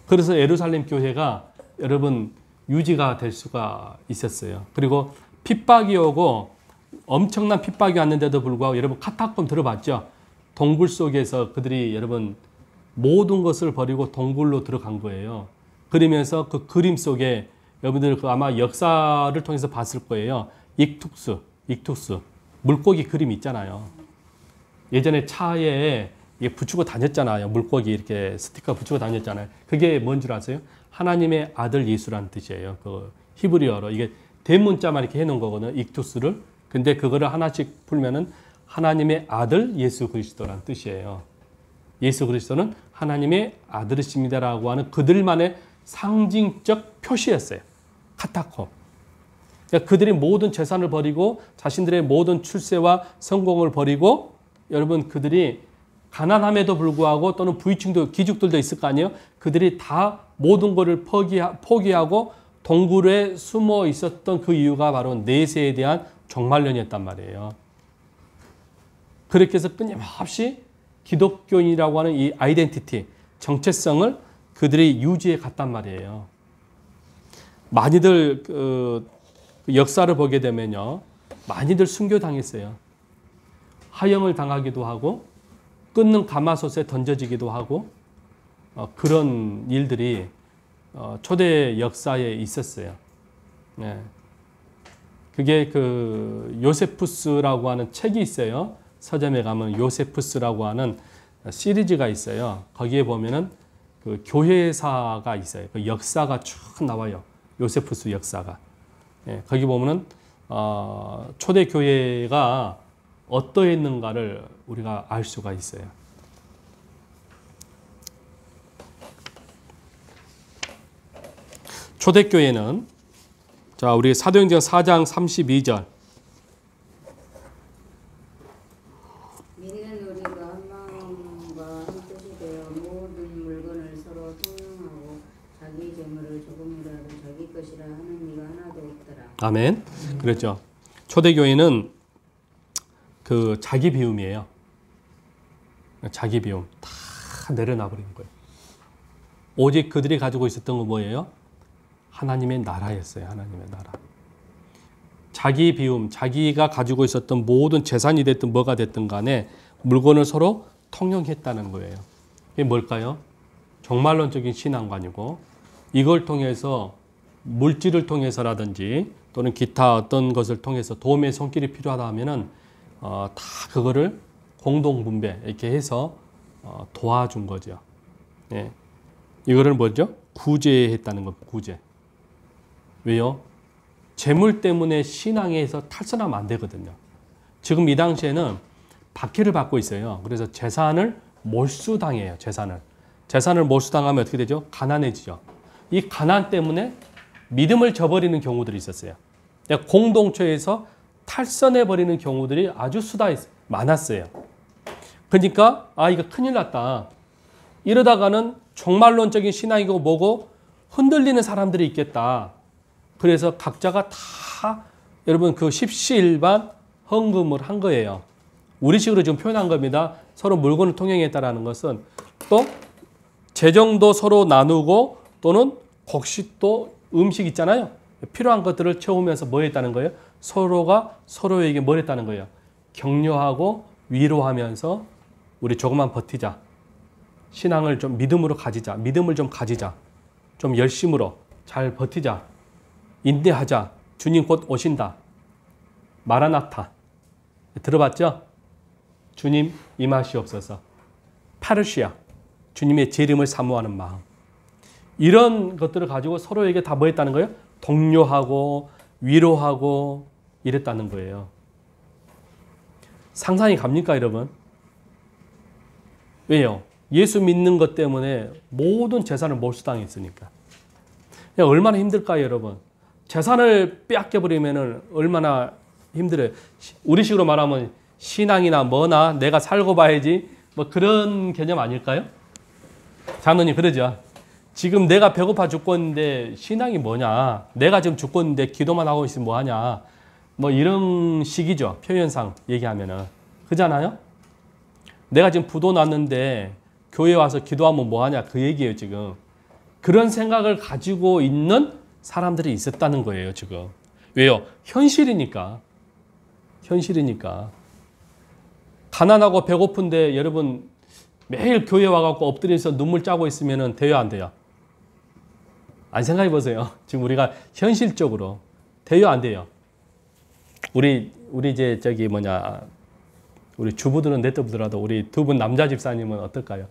S1: 그래서 예루살렘 교회가 여러분 유지가 될 수가 있었어요. 그리고 핍박이 오고 엄청난 핍박이 왔는데도 불구하고 여러분 카타콤 들어봤죠? 동굴 속에서 그들이 여러분 모든 것을 버리고 동굴로 들어간 거예요. 그러면서 그 그림 속에 여러분들 아마 역사를 통해서 봤을 거예요. 익투스 물고기 그림 있잖아요. 예전에 차에 붙이고 다녔잖아요. 물고기 이렇게 스티커 붙이고 다녔잖아요. 그게 뭔 줄 아세요? 하나님의 아들 예수라는 뜻이에요. 그 히브리어로 이게 대문자만 이렇게 해놓은 거거든요. 익투스를. 근데 그거를 하나씩 풀면은 하나님의 아들 예수 그리스도라는 뜻이에요. 예수 그리스도는 하나님의 아들이십니다라고 하는 그들만의 상징적 표시였어요. 카타콤. 그러니까 그들이 모든 재산을 버리고 자신들의 모든 출세와 성공을 버리고 여러분 그들이 가난함에도 불구하고 또는 부유층도 기죽들도 있을 거 아니에요. 그들이 다 모든 것을 포기하고 동굴에 숨어 있었던 그 이유가 바로 내세에 대한 종말론이었단 말이에요. 그렇게 해서 끊임없이 기독교인이라고 하는 이 아이덴티티, 정체성을 그들이 유지해 갔단 말이에요. 많이들 그 역사를 보게 되면요. 많이들 순교당했어요. 하형을 당하기도 하고 끊는 가마솥에 던져지기도 하고 그런 일들이 초대 역사에 있었어요. 네. 그게 그 요세푸스라고 하는 책이 있어요. 서점에 가면 요세푸스라고 하는 시리즈가 있어요. 거기에 보면은 그 교회사가 있어요. 그 역사가 쭉 나와요. 요세푸스 역사가. 예, 거기 보면은 초대 교회가 어떠했는가를 우리가 알 수가 있어요. 초대교회는 자 우리 사도행전 4장 32절
S4: 믿는 우리가 한 마음과 한 뜻이 되어 모든 물건을 서로 통용하고 자기 재물을 조금이라도 자기 것이라 하는 이가 하나도 없더라.
S1: 아멘. 그렇죠. 초대교회는 그 자기 비움이에요. 자기 비움 다 내려놔 버리는 거예요. 오직 그들이 가지고 있었던 건 뭐예요? 하나님의 나라였어요. 하나님의 나라. 자기 비움, 자기가 가지고 있었던 모든 재산이 됐든 뭐가 됐든 간에 물건을 서로 통용했다는 거예요. 이게 뭘까요? 종말론적인 신앙관이고, 이걸 통해서 물질을 통해서라든지 또는 기타 어떤 것을 통해서 도움의 손길이 필요하다 하면은 다 그거를 공동분배 이렇게 해서 도와준 거죠. 예. 이거를 뭐죠? 구제했다는 것, 구제. 왜요? 재물 때문에 신앙에서 탈선하면 안 되거든요. 지금 이 당시에는 박해를 받고 있어요. 그래서 재산을 몰수당해요. 재산을 몰수당하면 어떻게 되죠? 가난해지죠. 이 가난 때문에 믿음을 저버리는 경우들이 있었어요. 공동체에서 탈선해버리는 경우들이 아주 많았어요. 그러니까 이거 큰일 났다. 이러다가는 종말론적인 신앙이고 뭐고 흔들리는 사람들이 있겠다. 그래서 각자가 다 여러분 그 십시일반 헌금을 한 거예요. 우리식으로 지금 표현한 겁니다. 서로 물건을 통행했다라는 것은 또 재정도 서로 나누고 또는 곡식도 음식 있잖아요. 필요한 것들을 채우면서 뭐 했다는 거예요? 서로가 서로에게 뭘 했다는 거예요? 격려하고 위로하면서 우리 조금만 버티자. 신앙을 좀 믿음으로 가지자. 믿음을 좀 가지자. 좀 열심으로 잘 버티자. 인내하자. 주님 곧 오신다. 마라나타. 들어봤죠? 주님 임하시옵소서. 파르시아. 주님의 재림을 사모하는 마음. 이런 것들을 가지고 서로에게 다 뭐 했다는 거예요? 독려하고 위로하고 이랬다는 거예요. 상상이 갑니까, 여러분? 왜요? 예수 믿는 것 때문에 모든 재산을 몰수당했으니까. 얼마나 힘들까요, 여러분? 재산을 빼앗겨버리면 얼마나 힘들어요. 우리식으로 말하면 신앙이나 뭐나 내가 살고 봐야지 뭐 그런 개념 아닐까요? 장로님 그러죠. 지금 내가 배고파 죽겠는데 신앙이 뭐냐. 내가 지금 죽겠는데 기도만 하고 있으면 뭐하냐. 뭐 이런 식이죠. 표현상 얘기하면은. 그잖아요? 내가 지금 부도 났는데 교회 와서 기도하면 뭐하냐. 그 얘기예요 지금. 그런 생각을 가지고 있는 사람들이 있었다는 거예요 지금. 왜요? 현실이니까. 가난하고 배고픈데 여러분 매일 교회 와갖고 엎드려서 눈물 짜고 있으면 돼요 안 돼요? 안 생각해 보세요. 지금 우리가 현실적으로 돼요 안 돼요? 우리 이제 우리 주부들은 냅두더라도 우리 두 분 남자 집사님은 어떨까요?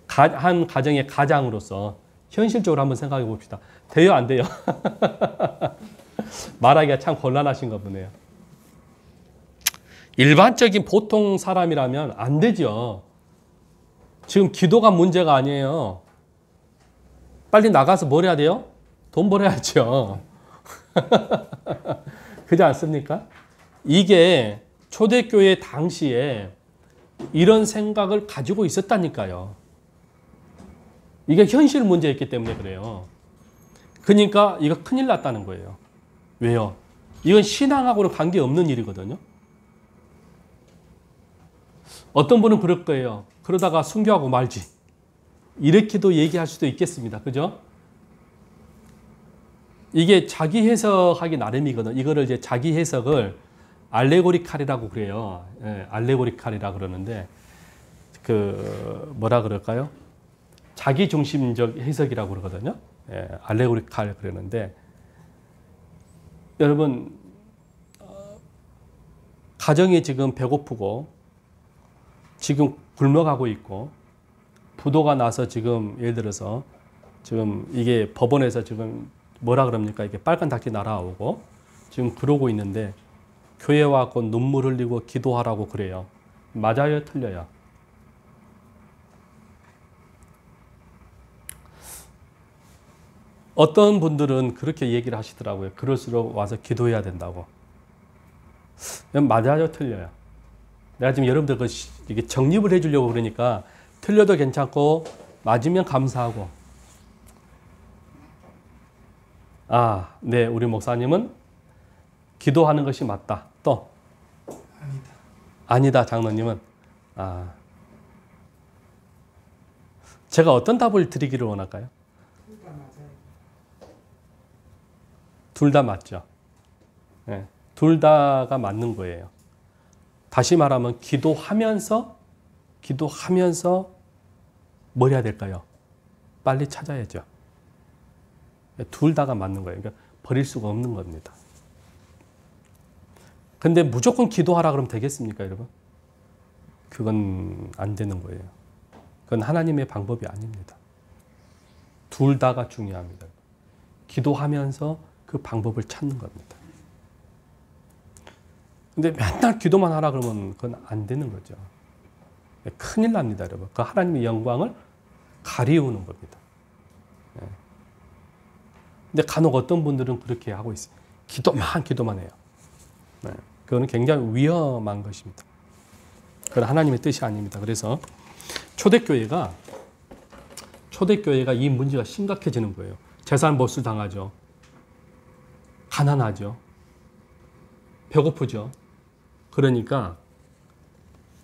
S1: 한 가정의 가장으로서 현실적으로 한번 생각해 봅시다. 돼요 안 돼요? 말하기가 참 곤란하신가 보네요. 일반적인 보통 사람이라면 안 되죠. 지금 기도가 문제가 아니에요. 빨리 나가서 뭘 해야 돼요? 돈 벌어야죠. 그렇지 않습니까? 이게 초대교회 당시에 이런 생각을 가지고 있었다니까요. 이게 현실 문제였기 때문에 그래요. 그러니까 이거 큰일 났다는 거예요. 왜요? 이건 신앙하고는 관계없는 일이거든요. 어떤 분은 그럴 거예요. 그러다가 순교하고 말지. 이렇게도 얘기할 수도 있겠습니다. 그죠? 이게 자기 해석하기 나름이거든요. 이거를 이제 자기 해석을 알레고리칼이라고 그래요. 예, 알레고리칼이라 그러는데 뭐라 그럴까요? 자기 중심적 해석이라고 그러거든요. 예, 알레고리칼 그러는데 여러분 가정이 지금 배고프고 지금 굶어가고 있고 부도가 나서 지금 예를 들어서 지금 이게 법원에서 지금 뭐라 그럽니까? 이게 빨간 닭이 날아오고 지금 그러고 있는데 교회 와서 눈물 흘리고 기도하라고 그래요. 맞아요? 틀려요? 어떤 분들은 그렇게 얘기를 하시더라고요. 그럴수록 와서 기도해야 된다고. 맞아요? 틀려요? 내가 지금 여러분들 이게 정립을 해주려고 그러니까 틀려도 괜찮고 맞으면 감사하고. 네, 우리 목사님은 기도하는 것이 맞다. 또 아니다 장로님은 제가 어떤 답을 드리기를 원할까요? 둘 다 맞죠. 네, 둘 다가 맞는 거예요. 다시 말하면 기도하면서 뭘 해야 될까요? 빨리 찾아야죠. 둘 다가 맞는 거예요. 그러니까 버릴 수가 없는 겁니다. 근데 무조건 기도하라 그러면 되겠습니까, 여러분? 그건 안 되는 거예요. 그건 하나님의 방법이 아닙니다. 둘 다가 중요합니다. 기도하면서 그 방법을 찾는 겁니다. 근데 맨날 기도만 하라 그러면 그건 안 되는 거죠. 큰일 납니다, 여러분. 그 하나님의 영광을 가리우는 겁니다. 근데 간혹 어떤 분들은 그렇게 하고 있어요. 기도만 해요. 그거는 굉장히 위험한 것입니다. 그건 하나님의 뜻이 아닙니다. 그래서 초대교회가 이 문제가 심각해지는 거예요. 재산 몰수 당하죠. 가난하죠. 배고프죠. 그러니까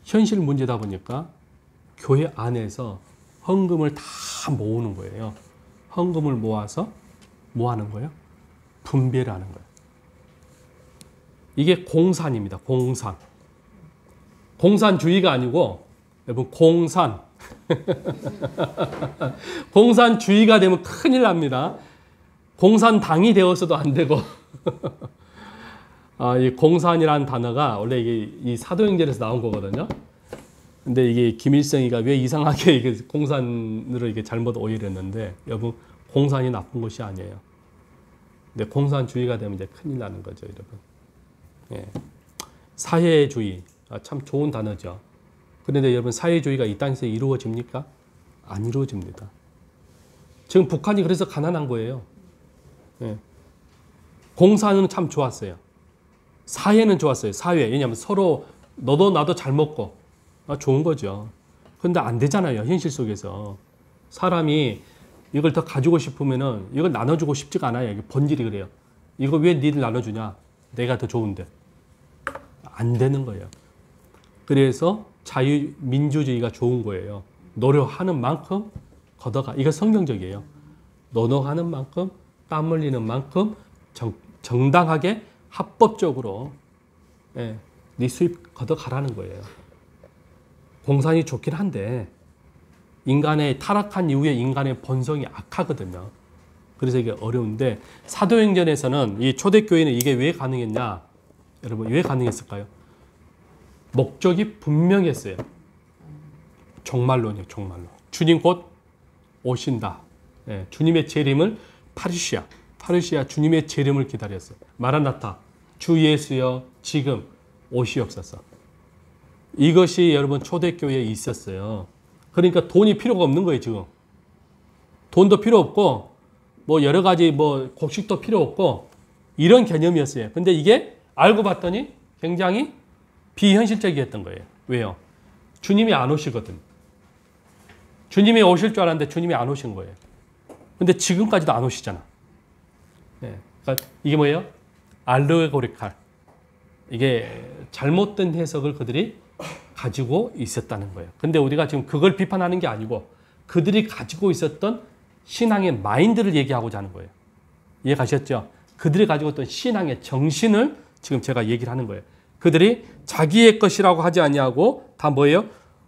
S1: 현실 문제다 보니까 교회 안에서 헌금을 다 모으는 거예요. 헌금을 모아서 뭐 하는 거예요? 분배를 하는 거예요. 이게 공산입니다. 공산. 공산주의가 아니고 여러분 공산. 공산주의가 되면 큰일 납니다. 공산당이 되어서도 안 되고 이 공산이라는 단어가 원래 이게 이 사도행전에서 나온 거거든요. 근데 이게 김일성이가 왜 이상하게 이게 공산으로 이게 잘못 오해를 했는데 여러분 공산이 나쁜 것이 아니에요. 근데 공산주의가 되면 이제 큰일 나는 거죠, 여러분. 예. 사회주의 참 좋은 단어죠. 그런데 여러분 사회주의가 이 땅에서 이루어집니까? 안 이루어집니다. 지금 북한이 그래서 가난한 거예요. 예. 공산은 참 좋았어요. 사회는 좋았어요. 사회. 왜냐하면 서로 너도 나도 잘 먹고 좋은 거죠. 그런데 안 되잖아요. 현실 속에서. 사람이 이걸 더 가지고 싶으면은 이걸 나눠주고 싶지가 않아요. 이게 본질이 그래요. 이거 왜 니들 나눠주냐? 내가 더 좋은데. 안 되는 거예요. 그래서 자유민주주의가 좋은 거예요. 노력하는 만큼 걷어가. 이거 성경적이에요. 노력하는 만큼 땀 흘리는 만큼 정당하게 합법적으로 네 수입 걷어가라는 거예요. 공산이 좋긴 한데 인간의 타락한 이후에 인간의 본성이 악하거든요. 그래서 이게 어려운데 사도행전에서는 이 초대교회는 이게 왜 가능했냐? 여러분 왜 가능했을까요? 목적이 분명했어요. 종말론이에요. 종말론. 주님 곧 오신다. 네, 주님의 재림을 파르시아 주님의 재림을 기다렸어요. 마라나타 주 예수여 지금 오시옵소서. 이것이 여러분 초대교회에 있었어요. 그러니까 돈이 필요가 없는 거예요. 지금 돈도 필요 없고 뭐 여러 가지 뭐 곡식도 필요 없고 이런 개념이었어요. 근데 이게 알고 봤더니 굉장히 비현실적이었던 거예요. 왜요? 주님이 안 오시거든. 주님이 오실 줄 알았는데 주님이 안 오신 거예요. 근데 지금까지도 안 오시잖아. 네. 그러니까 이게 뭐예요? 알레고리칼. 이게 잘못된 해석을 그들이 가지고 있었다는 거예요. 근데 우리가 지금 그걸 비판하는 게 아니고 그들이 가지고 있었던 신앙의 마인드를 얘기하고자 하는 거예요. 이해 가셨죠? 그들이 가지고 있던 신앙의 정신을 지금 제가 얘기를 하는 거예요. 그들이 자기의 것이라고 하지 아니하고 다 뭐예요?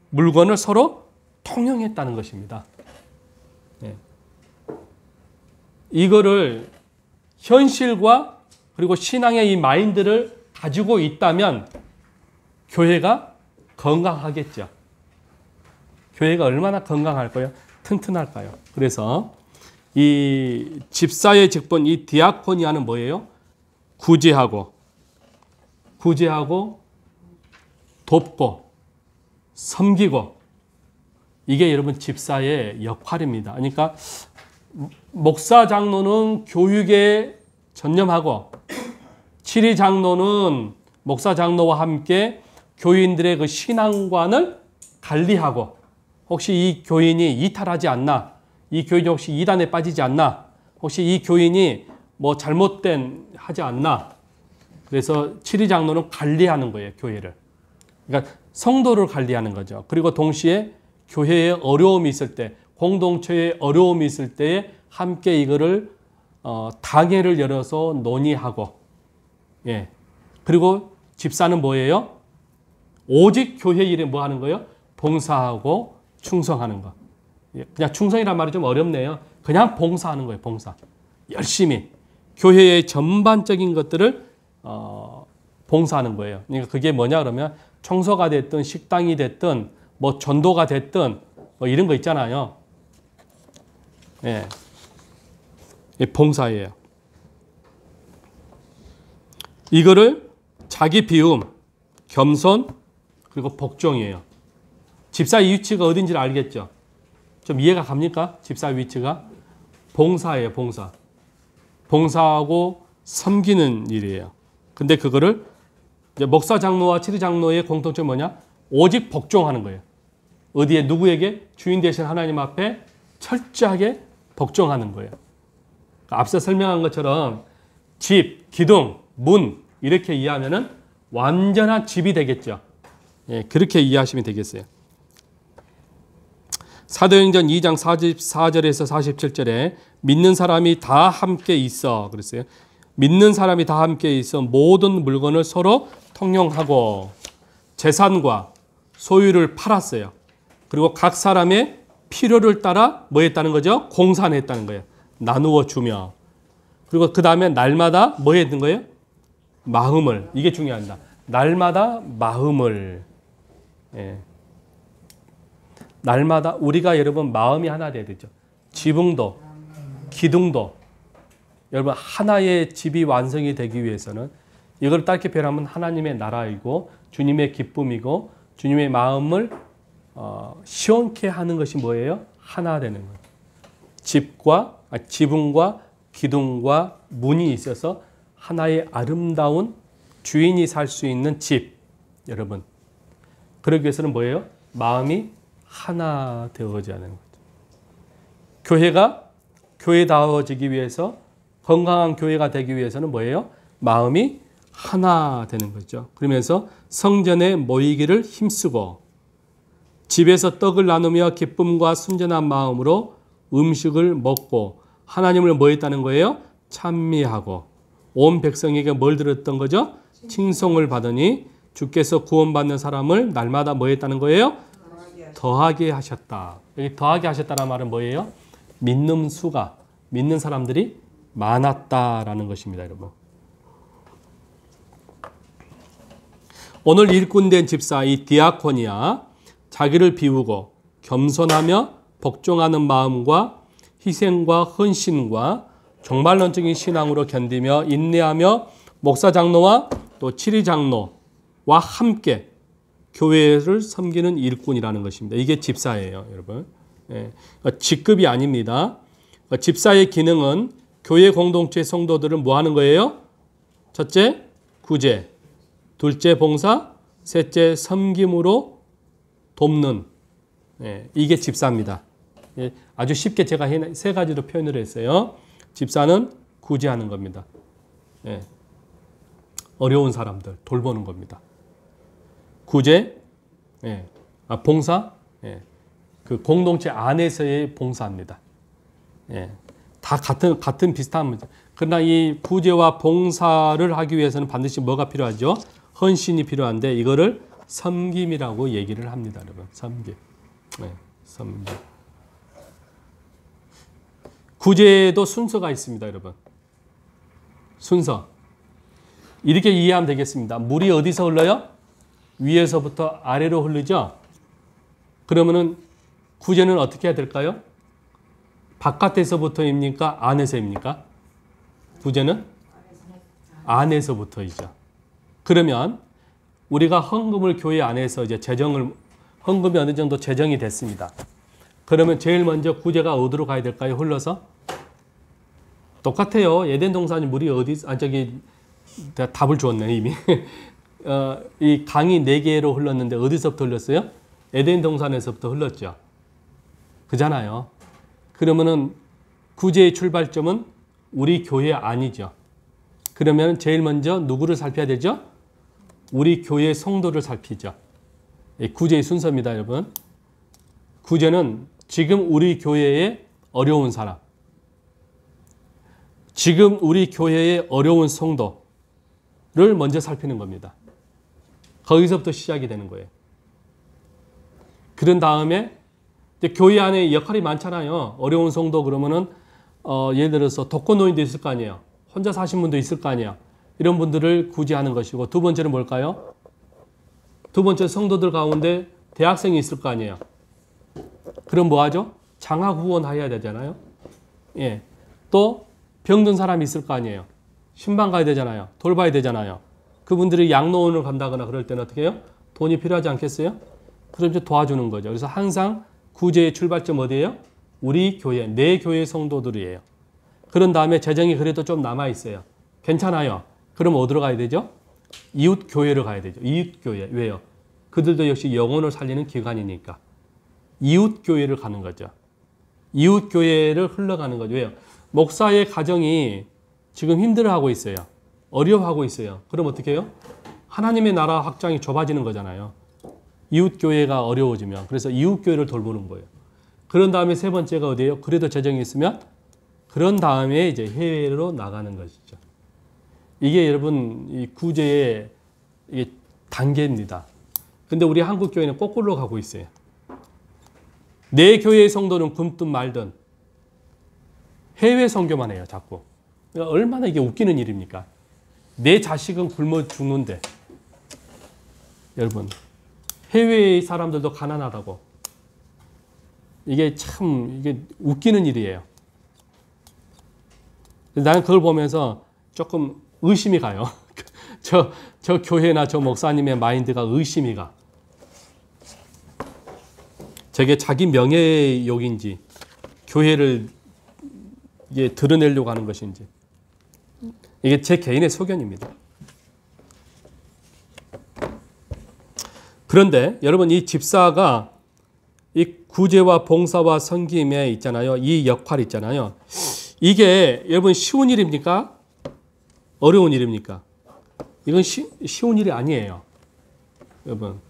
S1: 물건을 서로 통용했다는 것입니다. 네. 이거를 현실과 그리고 신앙의 이 마인드를 가지고 있다면 교회가 건강하겠죠. 교회가 얼마나 건강할까요? 튼튼할까요? 그래서 이 집사의 직분, 이 디아코니아는 뭐예요? 구제하고 돕고 섬기고 이게 여러분 집사의 역할입니다. 그러니까 목사 장로는 교육에 전념하고 치리 장로는 목사 장로와 함께 교인들의 그 신앙관을 관리하고 혹시 이 교인이 이탈하지 않나, 이 교인이 혹시 이단에 빠지지 않나, 혹시 이 교인이 뭐 잘못된 하지 않나. 그래서 치리 장로는 관리하는 거예요, 교회를. 그러니까 성도를 관리하는 거죠. 그리고 동시에 교회에 어려움이 있을 때, 공동체에 어려움이 있을 때에 함께 이거를 당회를 열어서 논의하고, 예. 그리고 집사는 뭐예요? 오직 교회 일에 뭐 하는 거예요? 봉사하고 충성하는 거. 예. 그냥 충성이란 말이 좀 어렵네요. 그냥 봉사하는 거예요. 봉사. 열심히 교회의 전반적인 것들을 봉사하는 거예요. 그러니까 그게 뭐냐 그러면 청소가 됐든 식당이 됐든 뭐 전도가 됐든 뭐 이런 거 있잖아요. 예. 봉사예요. 이거를 자기 비움, 겸손, 그리고 복종이에요. 집사의 위치가 어딘지를 알겠죠? 좀 이해가 갑니까? 집사의 위치가? 봉사예요, 봉사. 봉사하고 섬기는 일이에요. 근데 그거를 이제 목사 장로와 치리 장로의 공통점이 뭐냐? 오직 복종하는 거예요. 어디에 누구에게? 주인 되신 하나님 앞에 철저하게 복종하는 거예요. 앞서 설명한 것처럼 집, 기둥, 문 이렇게 이해하면은 완전한 집이 되겠죠. 예, 그렇게 이해하시면 되겠어요. 사도행전 2장 44절에서 47절에 믿는 사람이 다 함께 있어 그랬어요. 믿는 사람이 다 함께 있어 모든 물건을 서로 통용하고 재산과 소유를 팔았어요. 그리고 각 사람의 필요를 따라 뭐 했다는 거죠? 공산했다는 거예요. 나누어 주며. 그리고 그 다음에 날마다 뭐 했는 거예요? 마음을. 이게 중요합니다. 날마다 마음을. 예. 날마다 우리가 여러분 마음이 하나 돼야 되죠. 지붕도 기둥도 여러분 하나의 집이 완성이 되기 위해서는 이걸 짧게 표현하면 하나님의 나라이고 주님의 기쁨이고 주님의 마음을 시원케 하는 것이 뭐예요? 하나 되는 거예요. 지붕과 기둥과 문이 있어서 하나의 아름다운 주인이 살 수 있는 집. 여러분 그러기 위해서는 뭐예요? 마음이 하나 되어져야 하는 거죠. 교회가 교회다워지기 위해서 건강한 교회가 되기 위해서는 뭐예요? 마음이 하나 되는 거죠. 그러면서 성전에 모이기를 힘쓰고 집에서 떡을 나누며 기쁨과 순전한 마음으로 음식을 먹고 하나님을 뭐 했다는 거예요? 찬미하고 온 백성에게 뭘 들었던 거죠? 칭송을 받으니 주께서 구원받는 사람을 날마다 뭐 했다는 거예요? 더하게 하셨다. 여기 더하게 하셨다는 말은 뭐예요? 믿는 수가, 믿는 사람들이 많았다라는 것입니다, 여러분. 오늘 일꾼된 집사 이 디아코니아 자기를 비우고 겸손하며 복종하는 마음과 희생과 헌신과 종말론적인 신앙으로 견디며 인내하며 목사 장로와 또 치리 장로와 함께 교회를 섬기는 일꾼이라는 것입니다. 이게 집사예요, 여러분. 예. 직급이 아닙니다. 집사의 기능은 교회 공동체 성도들을 뭐 하는 거예요? 첫째, 구제. 둘째, 봉사. 셋째, 섬김으로 돕는. 예. 이게 집사입니다. 예. 아주 쉽게 제가 세 가지로 표현을 했어요. 집사는 구제하는 겁니다. 예. 어려운 사람들 돌보는 겁니다. 구제, 예. 봉사, 예. 그 공동체 안에서의 봉사입니다. 예. 다 같은 비슷한 문제. 그러나 이 구제와 봉사를 하기 위해서는 반드시 뭐가 필요하죠? 헌신이 필요한데 이거를 섬김이라고 얘기를 합니다, 여러분. 섬김. 네, 섬김. 구제에도 순서가 있습니다, 여러분. 순서. 이렇게 이해하면 되겠습니다. 물이 어디서 흘러요? 위에서부터 아래로 흐르죠? 그러면은 구제는 어떻게 해야 될까요? 바깥에서부터입니까? 안에서입니까? 구제는? 안에서부터이죠. 그러면 우리가 헌금을 교회 안에서 이제 헌금이 어느 정도 재정이 됐습니다. 그러면 제일 먼저 구제가 어디로 가야 될까요? 흘러서? 똑같아요. 에덴 동산이 물이 내가 답을 줬네, 이미. 이 강이 4개로 흘렀는데 어디서부터 흘렀어요? 에덴 동산에서부터 흘렀죠. 그잖아요. 그러면은 구제의 출발점은 우리 교회 아니죠. 그러면 제일 먼저 누구를 살펴야 되죠? 우리 교회 성도를 살피죠. 구제의 순서입니다, 여러분. 구제는 지금 우리 교회에 어려운 사람, 지금 우리 교회에 어려운 성도를 먼저 살피는 겁니다. 거기서부터 시작이 되는 거예요. 그런 다음에 이제 교회 안에 역할이 많잖아요. 어려운 성도 그러면은 예를 들어서 독거노인도 있을 거 아니에요. 혼자 사신 분도 있을 거 아니에요. 이런 분들을 구제하는 것이고, 두 번째는 뭘까요? 두 번째, 성도들 가운데 대학생이 있을 거 아니에요. 그럼 뭐 하죠? 장학 후원해야 되잖아요. 예. 또 병든 사람이 있을 거 아니에요. 신방 가야 되잖아요. 돌봐야 되잖아요. 그분들이 양로원을 간다거나 그럴 때는 어떻게 해요? 돈이 필요하지 않겠어요? 그럼 이제 도와주는 거죠. 그래서 항상 구제의 출발점 어디예요? 우리 교회, 내 교회 성도들이에요. 그런 다음에 재정이 그래도 좀 남아 있어요. 괜찮아요. 그럼 어디로 가야 되죠? 이웃 교회로 가야 되죠. 이웃 교회. 왜요? 그들도 역시 영혼을 살리는 기관이니까. 이웃 교회를 가는 거죠. 이웃 교회를 흘러가는 거죠. 왜요? 목사의 가정이 지금 힘들어하고 있어요. 어려워하고 있어요. 그럼 어떻게 해요? 하나님의 나라 확장이 좁아지는 거잖아요. 이웃 교회가 어려워지면. 그래서 이웃 교회를 돌보는 거예요. 그런 다음에 세 번째가 어디예요? 그래도 재정이 있으면 그런 다음에 이제 해외로 나가는 것이죠. 이게 여러분 이 구제의 이게 단계입니다. 근데 우리 한국 교회는 거꾸로 가고 있어요. 내 교회의 성도는 굶든 말든 해외 선교만 해요, 자꾸. 그러니까 얼마나 이게 웃기는 일입니까? 내 자식은 굶어 죽는데, 여러분, 해외의 사람들도 가난하다고. 이게 참, 이게 웃기는 일이에요. 나는 그걸 보면서 조금 의심이 가요. 저 교회나 저 목사님의 마인드가 의심이 가. 저게 자기 명예의 욕인지, 교회를 이게 드러내려고 하는 것인지. 이게 제 개인의 소견입니다. 그런데 여러분, 이 집사가 이 구제와 봉사와 섬김에 있잖아요. 이 역할 있잖아요. 이게 여러분 쉬운 일입니까? 어려운 일입니까? 이건 쉬운 일이 아니에요. 여러분,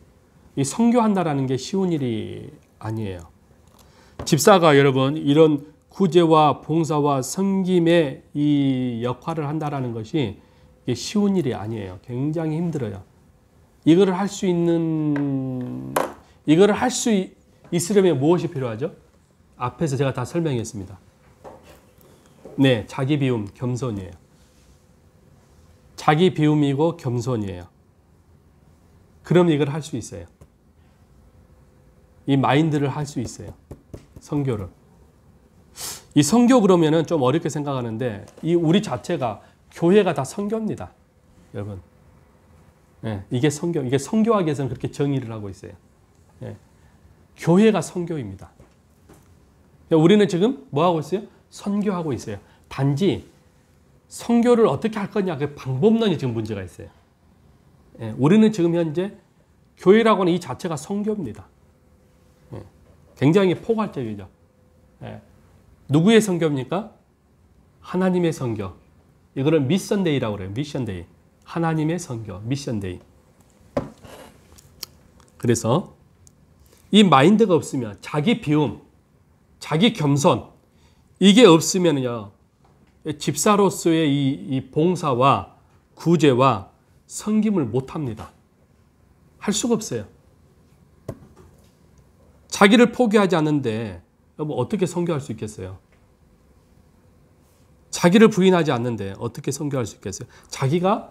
S1: 이 선교한다라는 게 쉬운 일이 아니에요. 집사가 여러분 이런 구제와 봉사와 섬김의 이 역할을 한다라는 것이 이게 쉬운 일이 아니에요. 굉장히 힘들어요. 이거를 할 수 있으려면 무엇이 필요하죠? 앞에서 제가 다 설명했습니다. 네, 자기 비움, 겸손이에요. 자기 비움이고 겸손이에요. 그럼 이걸 할 수 있어요. 이 마인드를 할 수 있어요. 선교를. 이 선교 그러면은 좀 어렵게 생각하는데 이 우리 자체가 교회가 다 선교입니다. 여러분. 네, 이게 선교. 이게 선교학에서는 그렇게 정의를 하고 있어요. 네, 교회가 선교입니다. 우리는 지금 뭐 하고 있어요? 선교하고 있어요. 단지 선교를 어떻게 할 거냐 그 방법론이 지금 문제가 있어요. 네, 우리는 지금 현재 교회라고 하는 이 자체가 선교입니다. 네, 굉장히 포괄적이죠. 네, 누구의 선교입니까? 하나님의 선교. 이거를 미션데이라고 그래요. 미션데이. 하나님의 선교. 미션데이. 그래서 이 마인드가 없으면 자기 비움, 자기 겸손 이게 없으면요 집사로서의 이 봉사와 구제와 섬김을 못합니다. 할 수가 없어요. 자기를 포기하지 않는데 뭐 어떻게 선교할 수 있겠어요? 자기를 부인하지 않는데 어떻게 선교할 수 있겠어요? 자기가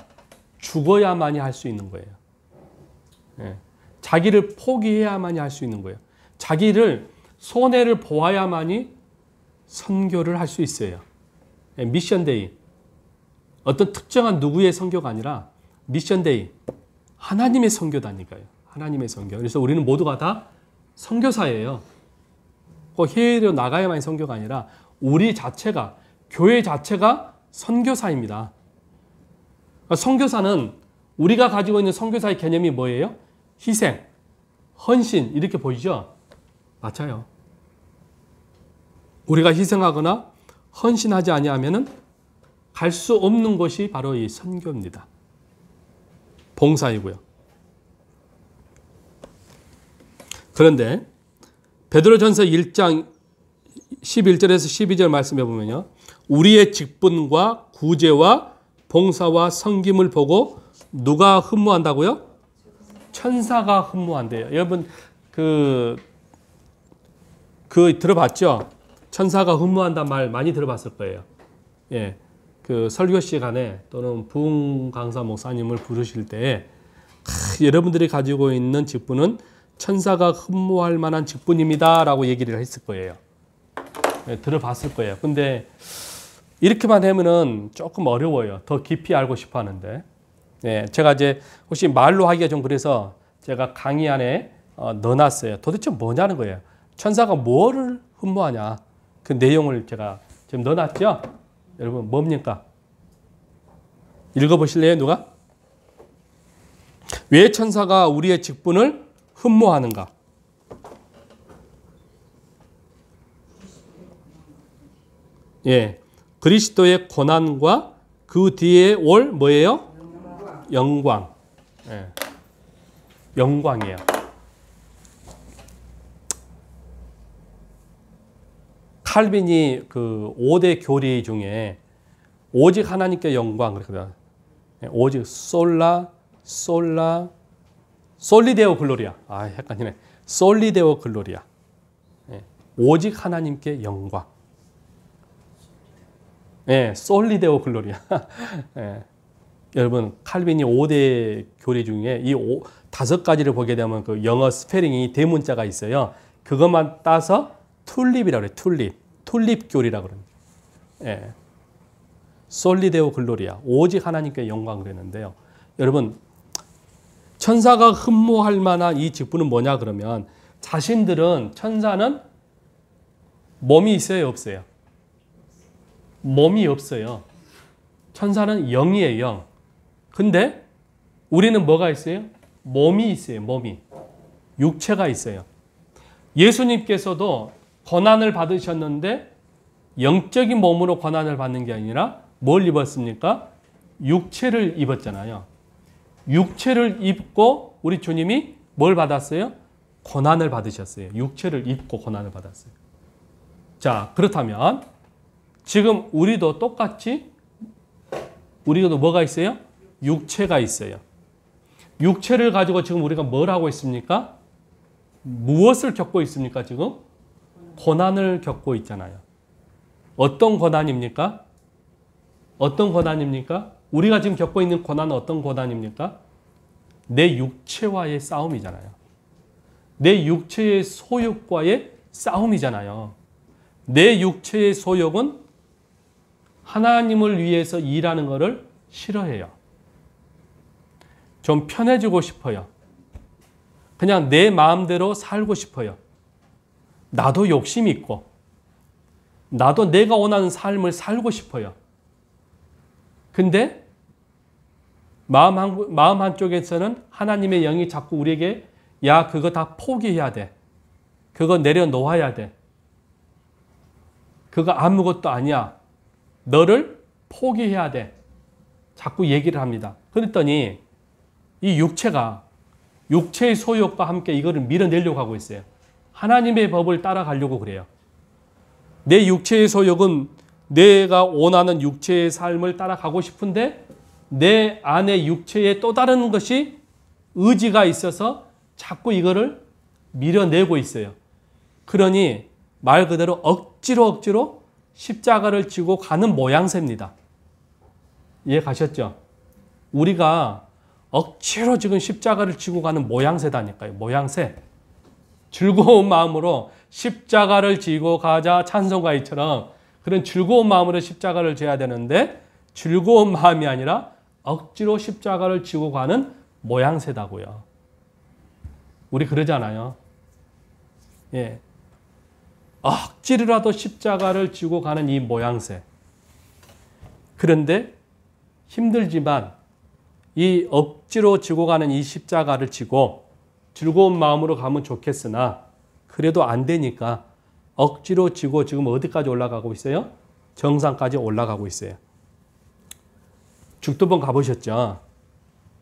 S1: 죽어야만이 할 수 있는 거예요. 네. 자기를 포기해야만이 할 수 있는 거예요. 자기를 손해를 보아야만이 선교를 할 수 있어요. 네. 미션데이. 어떤 특정한 누구의 선교가 아니라 미션데이. 하나님의 선교다니까요. 하나님의 선교. 그래서 우리는 모두가 다 선교사예요. 꼭 해외로 나가야만이 선교가 아니라 우리 자체가 교회 자체가 선교사입니다. 선교사는 우리가 가지고 있는 선교사의 개념이 뭐예요? 희생, 헌신 이렇게 보이죠? 맞아요. 우리가 희생하거나 헌신하지 아니하면은 갈 수 없는 것이 바로 이 선교입니다. 봉사이고요. 그런데 베드로전서 1장 11절에서 12절 말씀해 보면요. 우리의 직분과 구제와 봉사와 섬김을 보고 누가 흠모한다고요? 천사가 흠모한대요. 여러분 그 들어봤죠? 천사가 흠모한다는 말 많이 들어봤을 거예요. 예, 그 설교 시간에 또는 부흥 강사 목사님을 부르실 때 여러분들이 가지고 있는 직분은 천사가 흠모할 만한 직분입니다라고 얘기를 했을 거예요. 예, 들어봤을 거예요. 근데 이렇게만 하면은 조금 어려워요. 더 깊이 알고 싶어 하는데. 예, 제가 이제 혹시 말로 하기가 좀 그래서 제가 강의 안에 넣어놨어요. 도대체 뭐냐는 거예요. 천사가 뭐를 흠모하냐. 그 내용을 제가 지금 넣어놨죠? 여러분 뭡니까? 읽어보실래요? 누가? 왜 천사가 우리의 직분을 흠모하는가? 예, 그리스도의 고난과 그 뒤에 올 뭐예요? 영광. 예, 영광이에요. 칼빈이 그 5대 교리 중에 오직 하나님께 영광 그러거든. 오직 솔리데오 글로리아. 아, 헷갈리네. 솔리데오 글로리아. 오직 하나님께 영광. 예, 솔리데오 글로리아. 예. 여러분, 칼빈이 5대 교리 중에 이 5가지를 보게 되면 그 영어 스페링이 대문자가 있어요. 그것만 따서 툴립이라고 그래요. 툴립 교리라고 그럽니다. 예. 솔리데오 글로리아. 오직 하나님께 영광 그랬는데요. 여러분, 천사가 흠모할 만한 이 직분은 뭐냐 그러면 자신들은 천사는 몸이 있어요, 없어요? 몸이 없어요. 천사는 영이에요, 영. 근데 우리는 뭐가 있어요? 몸이 있어요, 몸이. 육체가 있어요. 예수님께서도 고난을 받으셨는데 영적인 몸으로 고난을 받는 게 아니라 뭘 입었습니까? 육체를 입었잖아요. 육체를 입고 우리 주님이 뭘 받았어요? 고난을 받으셨어요. 육체를 입고 고난을 받았어요. 자, 그렇다면 지금 우리도 똑같이 우리도 뭐가 있어요? 육체가 있어요. 육체를 가지고 지금 우리가 뭘 하고 있습니까? 무엇을 겪고 있습니까? 지금? 고난을 겪고 있잖아요. 어떤 고난입니까? 어떤 고난입니까? 우리가 지금 겪고 있는 고난은 어떤 고난입니까? 내 육체와의 싸움이잖아요. 내 육체의 소욕과의 싸움이잖아요. 내 육체의 소욕은 하나님을 위해서 일하는 것을 싫어해요. 좀 편해지고 싶어요. 그냥 내 마음대로 살고 싶어요. 나도 욕심이 있고 나도 내가 원하는 삶을 살고 싶어요. 근데 마음 한쪽에서는 하나님의 영이 자꾸 우리에게 야, 그거 다 포기해야 돼. 그거 내려놓아야 돼. 그거 아무것도 아니야. 너를 포기해야 돼. 자꾸 얘기를 합니다. 그랬더니 이 육체의 소욕과 함께 이거를 밀어내려고 하고 있어요. 하나님의 법을 따라가려고 그래요. 내 육체의 소욕은 내가 원하는 육체의 삶을 따라가고 싶은데 내 안에 육체에 또 다른 것이 의지가 있어서 자꾸 이거를 밀어내고 있어요. 그러니 말 그대로 억지로 십자가를 지고 가는 모양새입니다. 이해 가셨죠? 우리가 억지로 지금 십자가를 지고 가는 모양새다니까요. 모양새. 즐거운 마음으로 십자가를 지고 가자 찬송가이처럼 그런 즐거운 마음으로 십자가를 져야 되는데 즐거운 마음이 아니라 억지로 십자가를 지고 가는 모양새다고요. 우리 그러잖아요. 예. 억지로라도 십자가를 지고 가는 이 모양새. 그런데 힘들지만 이 억지로 지고 가는 이 십자가를 지고 즐거운 마음으로 가면 좋겠으나 그래도 안 되니까 억지로 지고 지금 어디까지 올라가고 있어요? 정상까지 올라가고 있어요. 죽도봉 가보셨죠?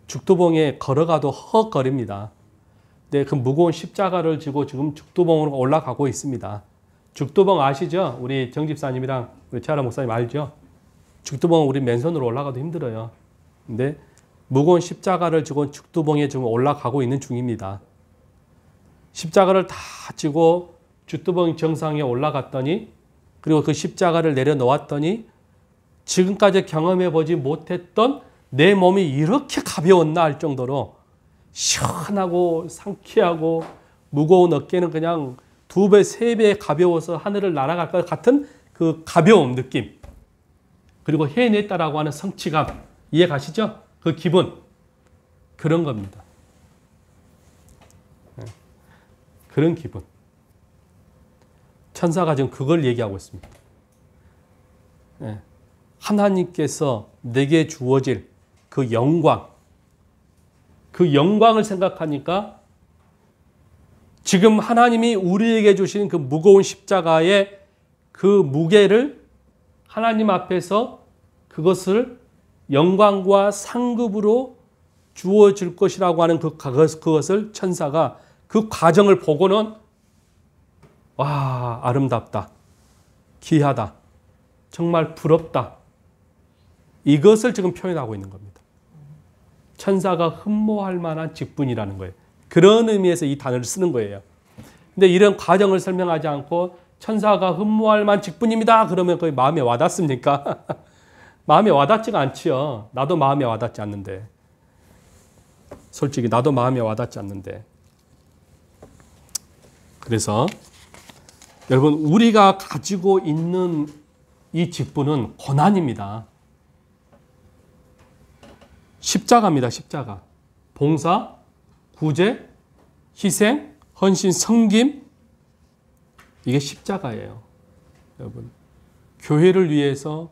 S1: 죽도봉에 걸어가도 헉거립니다. 네, 그 무거운 십자가를 지고 지금 죽도봉으로 올라가고 있습니다. 죽도봉 아시죠? 우리 정집사님이랑 우리 최아라 목사님 알죠? 죽도봉 우리 맨손으로 올라가도 힘들어요. 근데 무거운 십자가를 지고 죽도봉에 지금 올라가고 있는 중입니다. 십자가를 다 지고 죽도봉 정상에 올라갔더니 그리고 그 십자가를 내려놓았더니 지금까지 경험해 보지 못했던 내 몸이 이렇게 가벼웠나 할 정도로 시원하고 상쾌하고 무거운 어깨는 그냥 2배, 3배 가벼워서 하늘을 날아갈 것 같은 그 가벼움 느낌. 그리고 해냈다라고 하는 성취감. 이해 가시죠? 그 기분. 그런 겁니다. 그런 기분. 천사가 지금 그걸 얘기하고 있습니다. 하나님께서 내게 주어질 그 영광, 그 영광을 생각하니까 지금 하나님이 우리에게 주신 그 무거운 십자가의 그 무게를 하나님 앞에서 그것을 영광과 상급으로 주어질 것이라고 하는 그것을 천사가 그 과정을 보고는 와, 아름답다, 귀하다, 정말 부럽다. 이것을 지금 표현하고 있는 겁니다. 천사가 흠모할 만한 직분이라는 거예요. 그런 의미에서 이 단어를 쓰는 거예요. 근데 이런 과정을 설명하지 않고 천사가 흠모할 만한 직분입니다. 그러면 거의 마음에 와닿습니까? 마음에 와닿지가 않지요. 나도 마음에 와닿지 않는데. 솔직히 나도 마음에 와닿지 않는데. 그래서 여러분 우리가 가지고 있는 이 직분은 고난입니다. 십자가입니다. 십자가. 봉사, 구제, 희생, 헌신, 섬김. 이게 십자가예요. 여러분 교회를 위해서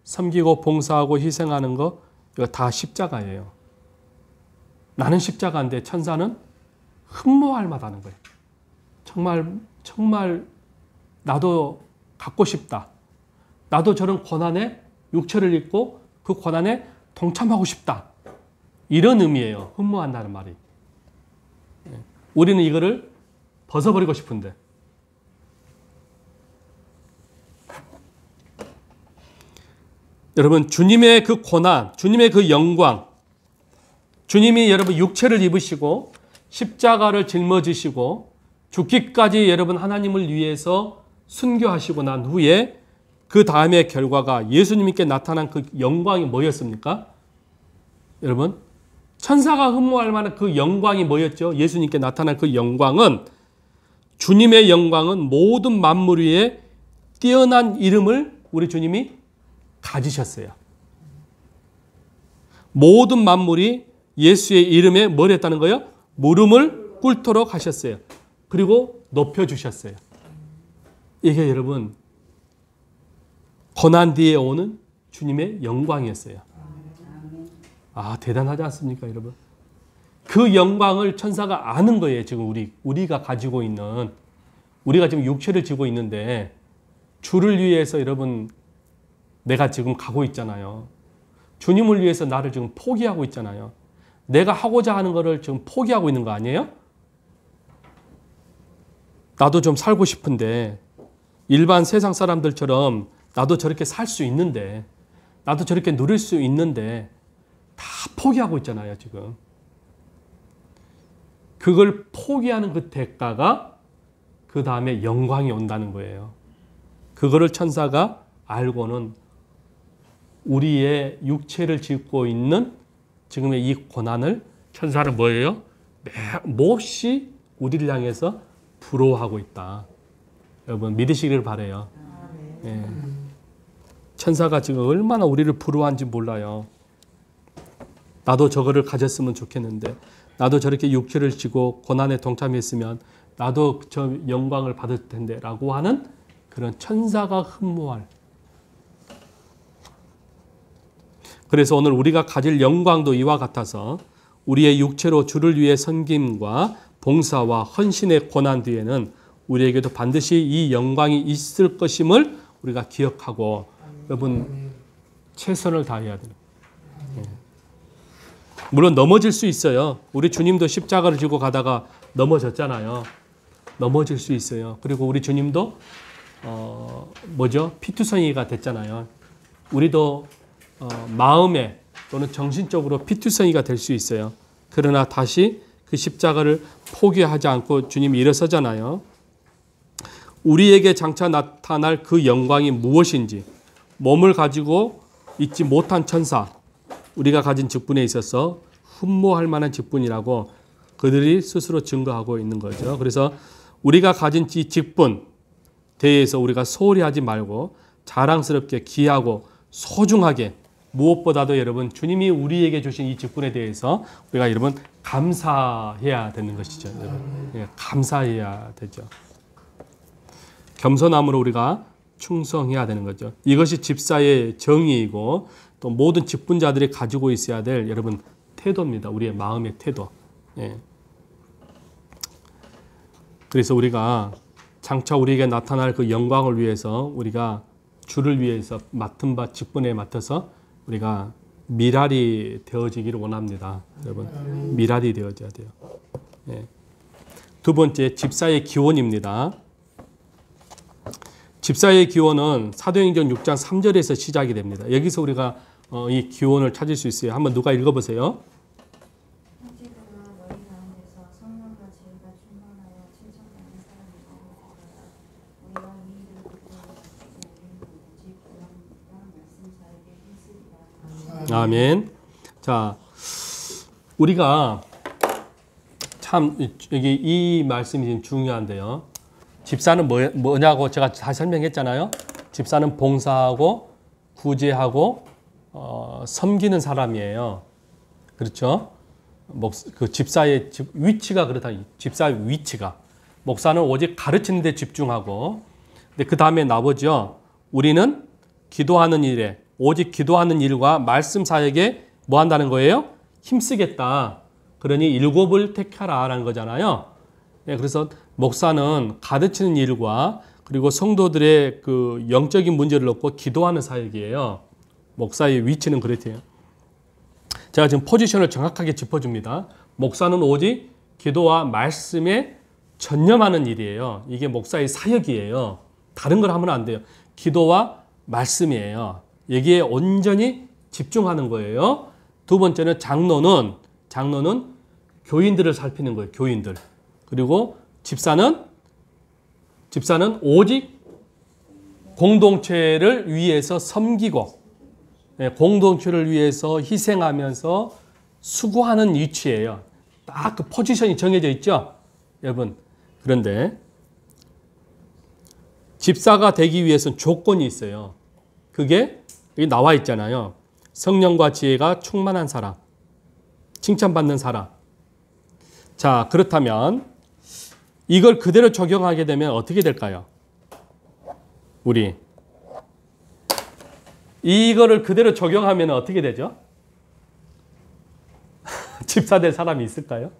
S1: 섬기고 봉사하고 희생하는 거 이거 다 십자가예요. 나는 십자가인데 천사는 흠모할 만하는 거예요. 정말 나도 갖고 싶다. 나도 저런 고난에 육체를 입고 그 고난에 동참하고 싶다. 이런 의미예요. 흠모한다는 말이. 우리는 이거를 벗어버리고 싶은데. 여러분 주님의 그 고난, 주님의 그 영광, 주님이 여러분 육체를 입으시고 십자가를 짊어지시고 죽기까지 여러분 하나님을 위해서 순교하시고 난 후에 그 다음의 결과가 예수님께 나타난 그 영광이 뭐였습니까? 여러분 천사가 흠모할 만한 그 영광이 뭐였죠? 예수님께 나타난 그 영광은 주님의 영광은 모든 만물 위에 뛰어난 이름을 우리 주님이 가지셨어요. 모든 만물이 예수의 이름에 뭘 했다는 거예요? 무릎을 꿇도록 하셨어요. 그리고 높여주셨어요. 이게 여러분 고난 뒤에 오는 주님의 영광이었어요. 아, 대단하지 않습니까, 여러분? 그 영광을 천사가 아는 거예요. 지금 우리가 가지고 있는, 우리가 지금 육체를 지고 있는데 주를 위해서 여러분 내가 지금 가고 있잖아요. 주님을 위해서 나를 지금 포기하고 있잖아요. 내가 하고자 하는 거를 지금 포기하고 있는 거 아니에요? 나도 좀 살고 싶은데 일반 세상 사람들처럼 나도 저렇게 살 수 있는데 나도 저렇게 누릴 수 있는데 다 포기하고 있잖아요, 지금. 그걸 포기하는 그 대가가 그 다음에 영광이 온다는 거예요. 그거를 천사가 알고는 우리의 육체를 짓고 있는 지금의 이 고난을 천사는 뭐예요? 몹시 우리를 향해서 부러워하고 있다. 여러분 믿으시기를 바라요. 예. 천사가 지금 얼마나 우리를 부러워하는지 몰라요. 나도 저거를 가졌으면 좋겠는데 나도 저렇게 육체를 지고 고난에 동참했으면 나도 저 영광을 받을 텐데 라고 하는 그런 천사가 흠모할. 그래서 오늘 우리가 가질 영광도 이와 같아서 우리의 육체로 주를 위해 섬김과 봉사와 헌신의 고난 뒤에는 우리에게도 반드시 이 영광이 있을 것임을 우리가 기억하고 여러분 최선을 다해야 돼요. 물론 넘어질 수 있어요. 우리 주님도 십자가를 지고 가다가 넘어졌잖아요. 넘어질 수 있어요. 그리고 우리 주님도 피투성이가 됐잖아요. 우리도 마음에 또는 정신적으로 피투성이가 될 수 있어요. 그러나 다시 그 십자가를 포기하지 않고 주님이 일어서잖아요. 우리에게 장차 나타날 그 영광이 무엇인지 몸을 가지고 있지 못한 천사, 우리가 가진 직분에 있어서 흠모할 만한 직분이라고 그들이 스스로 증거하고 있는 거죠. 그래서 우리가 가진 이 직분 대해서 우리가 소홀히 하지 말고 자랑스럽게 귀하고 소중하게 무엇보다도 여러분 주님이 우리에게 주신 이 직분에 대해서 우리가 여러분 감사해야 되는 것이죠. 여러분. 예, 감사해야 되죠. 겸손함으로 우리가 충성해야 되는 거죠. 이것이 집사의 정의이고 또 모든 직분자들이 가지고 있어야 될 여러분 태도입니다. 우리의 마음의 태도. 예. 그래서 우리가 장차 우리에게 나타날 그 영광을 위해서 우리가 주를 위해서 맡은 바 직분에 맡아서 우리가 미랄이 되어지기를 원합니다. 여러분 미랄이 되어져야 돼요. 예. 두 번째 집사의 기원입니다. 집사의 기원은 사도행전 6장 3절에서 시작이 됩니다. 여기서 우리가 이 기원을 찾을 수 있어요. 한번 누가 읽어보세요.
S2: 형제들아 너희 가운데서 성령과 지혜가 충만하여 칭찬받는 사람이 있으리라. 우리가 이를 듣고 우리는 오직 그러니까 말씀 자에게 힘쓰리라.
S1: 아멘. 자, 우리가 참 여기 이 말씀이 지금 중요한데요. 집사는 뭐냐고 제가 다 설명했잖아요. 집사는 봉사하고 구제하고 섬기는 사람이에요. 그렇죠? 그 집사의 위치가 그렇다. 집사의 위치가. 목사는 오직 가르치는 데 집중하고 근데 그 다음에 나오죠. 우리는 기도하는 일에 오직 기도하는 일과 말씀 사역에 뭐 한다는 거예요? 힘쓰겠다. 그러니 일곱을 택하라라는 거잖아요. 네, 그래서 목사는 가르치는 일과 그리고 성도들의 그 영적인 문제를 놓고 기도하는 사역이에요. 목사의 위치는 그렇대요. 제가 지금 포지션을 정확하게 짚어줍니다. 목사는 오직 기도와 말씀에 전념하는 일이에요. 이게 목사의 사역이에요. 다른 걸 하면 안 돼요. 기도와 말씀이에요. 여기에 온전히 집중하는 거예요. 두 번째는 장로는 교인들을 살피는 거예요. 교인들. 그리고 집사는 오직 공동체를 위해서 섬기고 공동체를 위해서 희생하면서 수고하는 위치예요. 딱 그 포지션이 정해져 있죠. 여러분. 그런데 집사가 되기 위해서는 조건이 있어요. 그게 여기 나와 있잖아요. 성령과 지혜가 충만한 사람, 칭찬받는 사람. 자, 그렇다면 이걸 그대로 적용하게 되면 어떻게 될까요? 우리 이거를 그대로 적용하면 어떻게 되죠? 집사 될 사람이 있을까요?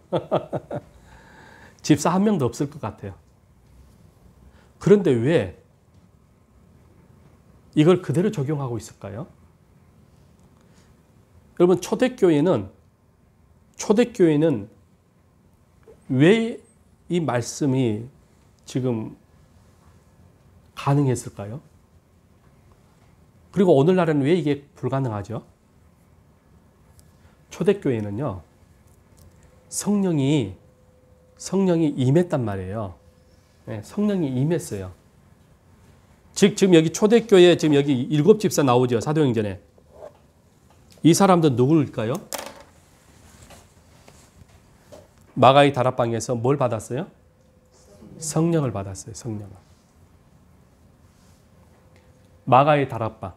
S1: 집사 한 명도 없을 것 같아요. 그런데 왜 이걸 그대로 적용하고 있을까요? 여러분 초대교회는 왜 이 말씀이 지금 가능했을까요? 그리고 오늘날에는 왜 이게 불가능하죠? 초대교회는요, 성령이 임했단 말이에요. 네, 성령이 임했어요. 지금 여기 초대교회 지금 여기 7 집사 나오죠. 사도행전에. 이 사람들은 누구일까요? 마가의 다락방에서 뭘 받았어요? 성령을 받았어요. 성령을. 마가의 다락방.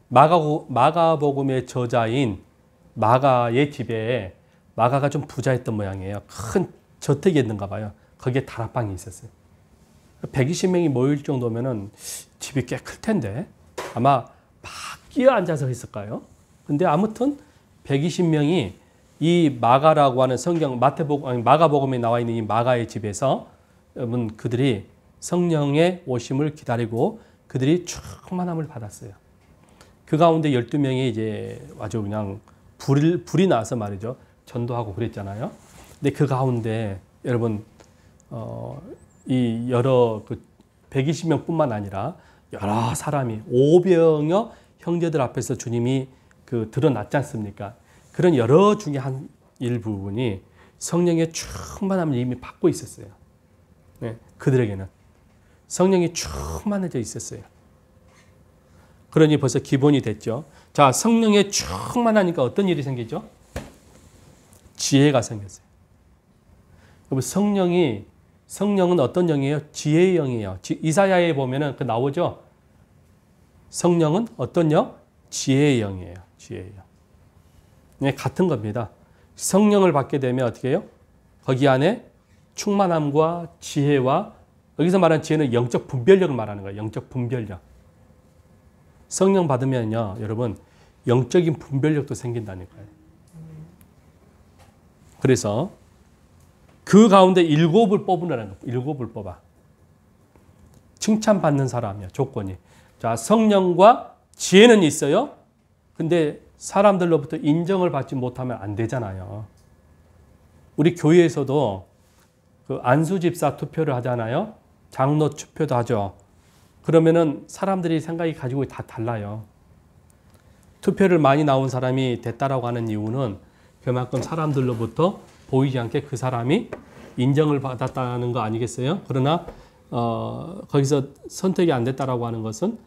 S1: 마가복음의 저자인 마가의 집에 마가가 좀 부자였던 모양이에요. 큰 저택이 있는가 봐요. 거기에 다락방이 있었어요. 120명이 모일 정도면은 집이 꽤 클 텐데 아마 막 끼어 앉아서 했을까요? 근데 아무튼 120명이 이 마가라고 하는 성경 마가복음에 나와 있는 이 마가의 집에서 여러분 그들이 성령의 오심을 기다리고 그들이 충만함을 받았어요. 그 가운데 12명이 이제 아주 그냥 불이 나서 말이죠. 전도하고 그랬잖아요. 근데 그 가운데 여러분 이 여러 그 120명뿐만 아니라 여러 사람이 500여 형제들 앞에서 주님이 그 드러났지 않습니까? 그런 여러 중에 한 일부분이 성령의 충만함을 이미 받고 있었어요. 네, 그들에게는 성령이 충만해져 있었어요. 그러니 벌써 기본이 됐죠. 자, 성령에 충만하니까 어떤 일이 생기죠? 지혜가 생겼어요. 여러분, 성령은 어떤 영이에요? 지혜의 영이에요. 이사야에 보면은 그 나오죠? 성령은 어떤 영? 지혜의 영이에요. 지혜의 영. 네, 같은 겁니다. 성령을 받게 되면 어떻게 해요? 거기 안에 충만함과 지혜와, 여기서 말하는 지혜는 영적 분별력을 말하는 거예요. 영적 분별력. 성령 받으면요, 여러분, 영적인 분별력도 생긴다니까요. 그래서 그 가운데 7을 뽑으라는 거예요. 7을 뽑아. 칭찬받는 사람이야, 조건이. 자, 성령과 지혜는 있어요. 근데 사람들로부터 인정을 받지 못하면 안 되잖아요. 우리 교회에서도 그 안수집사 투표를 하잖아요. 장로 투표도 하죠. 그러면은 사람들이 생각이 가지고 다 달라요. 투표를 많이 나온 사람이 됐다라고 하는 이유는 그만큼 사람들로부터 보이지 않게 그 사람이 인정을 받았다는 거 아니겠어요? 그러나 거기서 선택이 안 됐다라고 하는 것은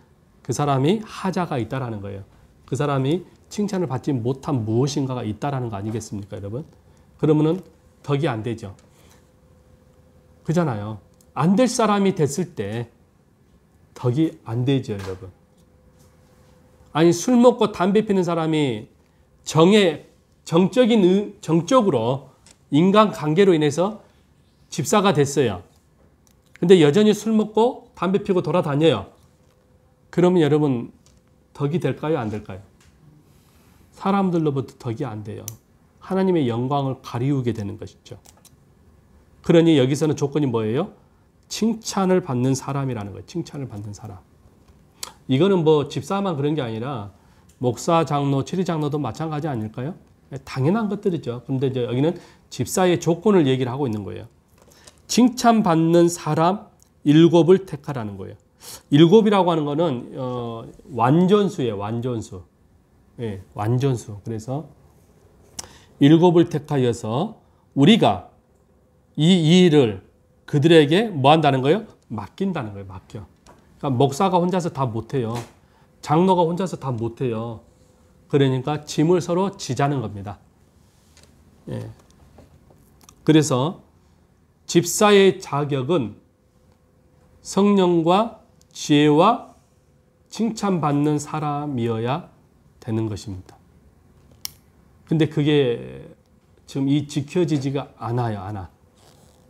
S1: 그 사람이 하자가 있다라는 거예요. 그 사람이 칭찬을 받지 못한 무엇인가가 있다라는 거 아니겠습니까, 여러분? 그러면은 덕이 안 되죠. 그잖아요. 안 될 사람이 됐을 때 덕이 안 되죠, 여러분. 아니, 술 먹고 담배 피는 사람이 정적으로 인간관계로 인해서 집사가 됐어요. 근데 여전히 술 먹고 담배 피고 돌아다녀요. 그러면 여러분 덕이 될까요? 안 될까요? 사람들로부터 덕이 안 돼요. 하나님의 영광을 가리우게 되는 것이죠. 그러니 여기서는 조건이 뭐예요? 칭찬을 받는 사람이라는 거예요. 칭찬을 받는 사람. 이거는 뭐 집사만 그런 게 아니라 목사, 장로, 치리장로도 마찬가지 아닐까요? 당연한 것들이죠. 그런데 이제 여기는 집사의 조건을 얘기를 하고 있는 거예요. 칭찬받는 사람 7을 택하라는 거예요. 7이라고 하는 거는 완전수예요. 완전수. 예, 완전수. 그래서 7을 택하여서 우리가 이 일을 그들에게 뭐 한다는 거예요? 맡긴다는 거예요. 맡겨. 그러니까 목사가 혼자서 다 못해요. 장로가 혼자서 다 못해요. 그러니까 짐을 서로 지자는 겁니다. 예. 그래서 집사의 자격은 성령과 지혜와 칭찬받는 사람이어야 되는 것입니다. 근데 그게 지금 지켜지지가 않아요. 않아.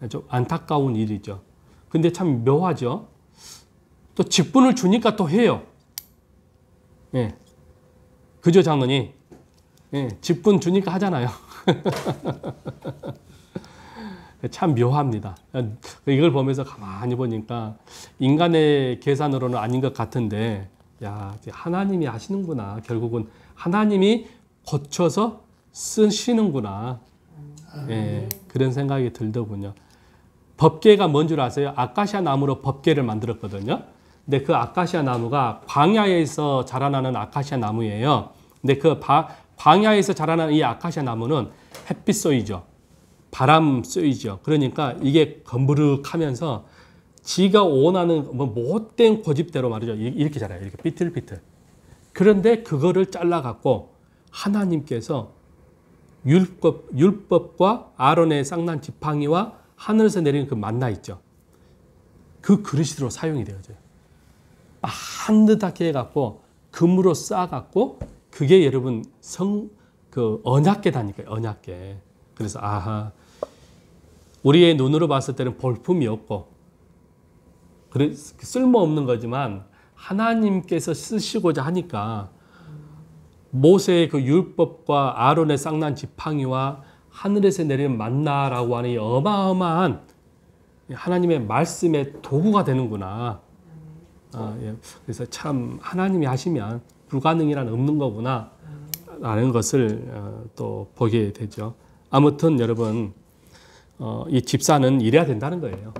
S1: 좀 안타까운 일이죠. 근데 참 묘하죠. 또 직분을 주니까 또 해요. 예. 그죠, 장로님? 예. 직분 주니까 하잖아요. 참 묘합니다. 이걸 보면서 가만히 보니까 인간의 계산으로는 아닌 것 같은데, 야, 하나님이 하시는구나. 결국은 하나님이 고쳐서 쓰시는구나. 예, 그런 생각이 들더군요. 법궤가 뭔 줄 아세요? 아카시아 나무로 법궤를 만들었거든요. 근데 그 아카시아 나무가 광야에서 자라나는 아카시아 나무예요. 근데 그 광야에서 자라나는 이 아카시아 나무는 햇빛 쏘이죠. 바람 쏘이죠. 그러니까 이게 검부룩하면서 지가 원하는 뭐 못된 고집대로 말이죠. 이렇게 자라요. 이렇게 삐뚤삐뚤. 그런데 그거를 잘라갖고 하나님께서 율법과 아론의 쌍난 지팡이와 하늘에서 내리는 그 만나 있죠. 그 그릇으로 사용이 되어져요. 한듯하게 해갖고 금으로 쌓아갖고 그게 여러분 그 언약궤다니까요. 언약궤. 그래서 아하, 우리의 눈으로 봤을 때는 볼품이 없고 쓸모없는 거지만 하나님께서 쓰시고자 하니까 모세의 그 율법과 아론의 쌍난 지팡이와 하늘에서 내리는 만나라고 하는 이 어마어마한 하나님의 말씀의 도구가 되는구나. 예. 그래서 참 하나님이 하시면 불가능이란 없는 거구나 라는 것을 또 보게 되죠. 아무튼 여러분 이 집사는 이래야 된다는 거예요.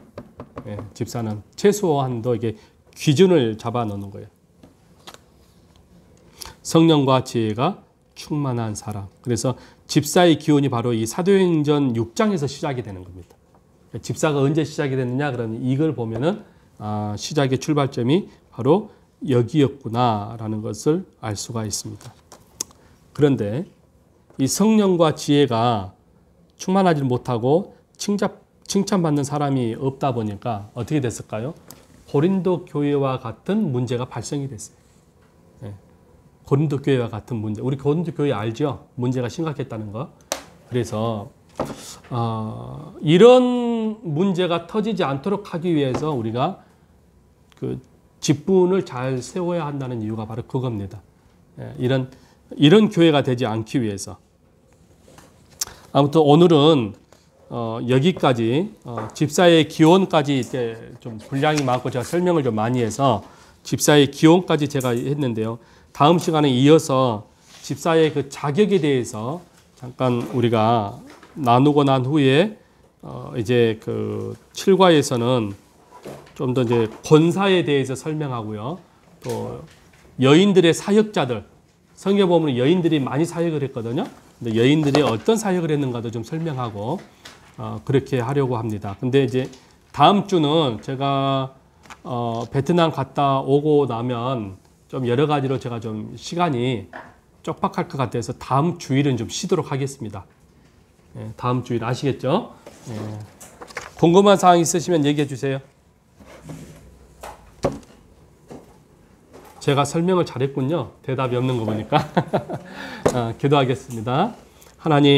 S1: 예, 집사는 최소한도 이게 기준을 잡아 놓는 거예요. 성령과 지혜가 충만한 사람. 그래서 집사의 기원이 바로 이 사도행전 6장에서 시작이 되는 겁니다. 집사가 언제 시작이 됐느냐? 그러면 이걸 보면은 시작의 출발점이 바로 여기였구나라는 것을 알 수가 있습니다. 그런데 이 성령과 지혜가 충만하지 못하고 칭찬받는 사람이 없다 보니까 어떻게 됐을까요? 고린도 교회와 같은 문제가 발생이 됐어요. 네. 고린도 교회와 같은 문제. 우리 고린도 교회 알죠? 문제가 심각했다는 거. 그래서 이런 문제가 터지지 않도록 하기 위해서 우리가 그 직분을 잘 세워야 한다는 이유가 바로 그겁니다. 예, 이런 교회가 되지 않기 위해서. 아무튼 오늘은 여기까지 집사의 기원까지 이제 좀 분량이 많고 제가 설명을 좀 많이 해서 집사의 기원까지 제가 했는데요. 다음 시간에 이어서 집사의 그 자격에 대해서 잠깐 우리가 나누고 난 후에 이제 그 7과에서는 좀 더 이제 권사에 대해서 설명하고요. 또 여인들의 사역자들, 성경에 보면 여인들이 많이 사역을 했거든요. 근데 여인들이 어떤 사역을 했는가도 좀 설명하고 그렇게 하려고 합니다. 근데 이제 다음 주는 제가 베트남 갔다 오고 나면 좀 여러 가지로 제가 좀 시간이 쪽박할 것 같아서 다음 주일은 좀 쉬도록 하겠습니다. 예, 다음 주일 아시겠죠? 예. 궁금한 사항 있으시면 얘기해 주세요. 제가 설명을 잘했군요. 대답이 없는 거 보니까. 기도하겠습니다. 하나님.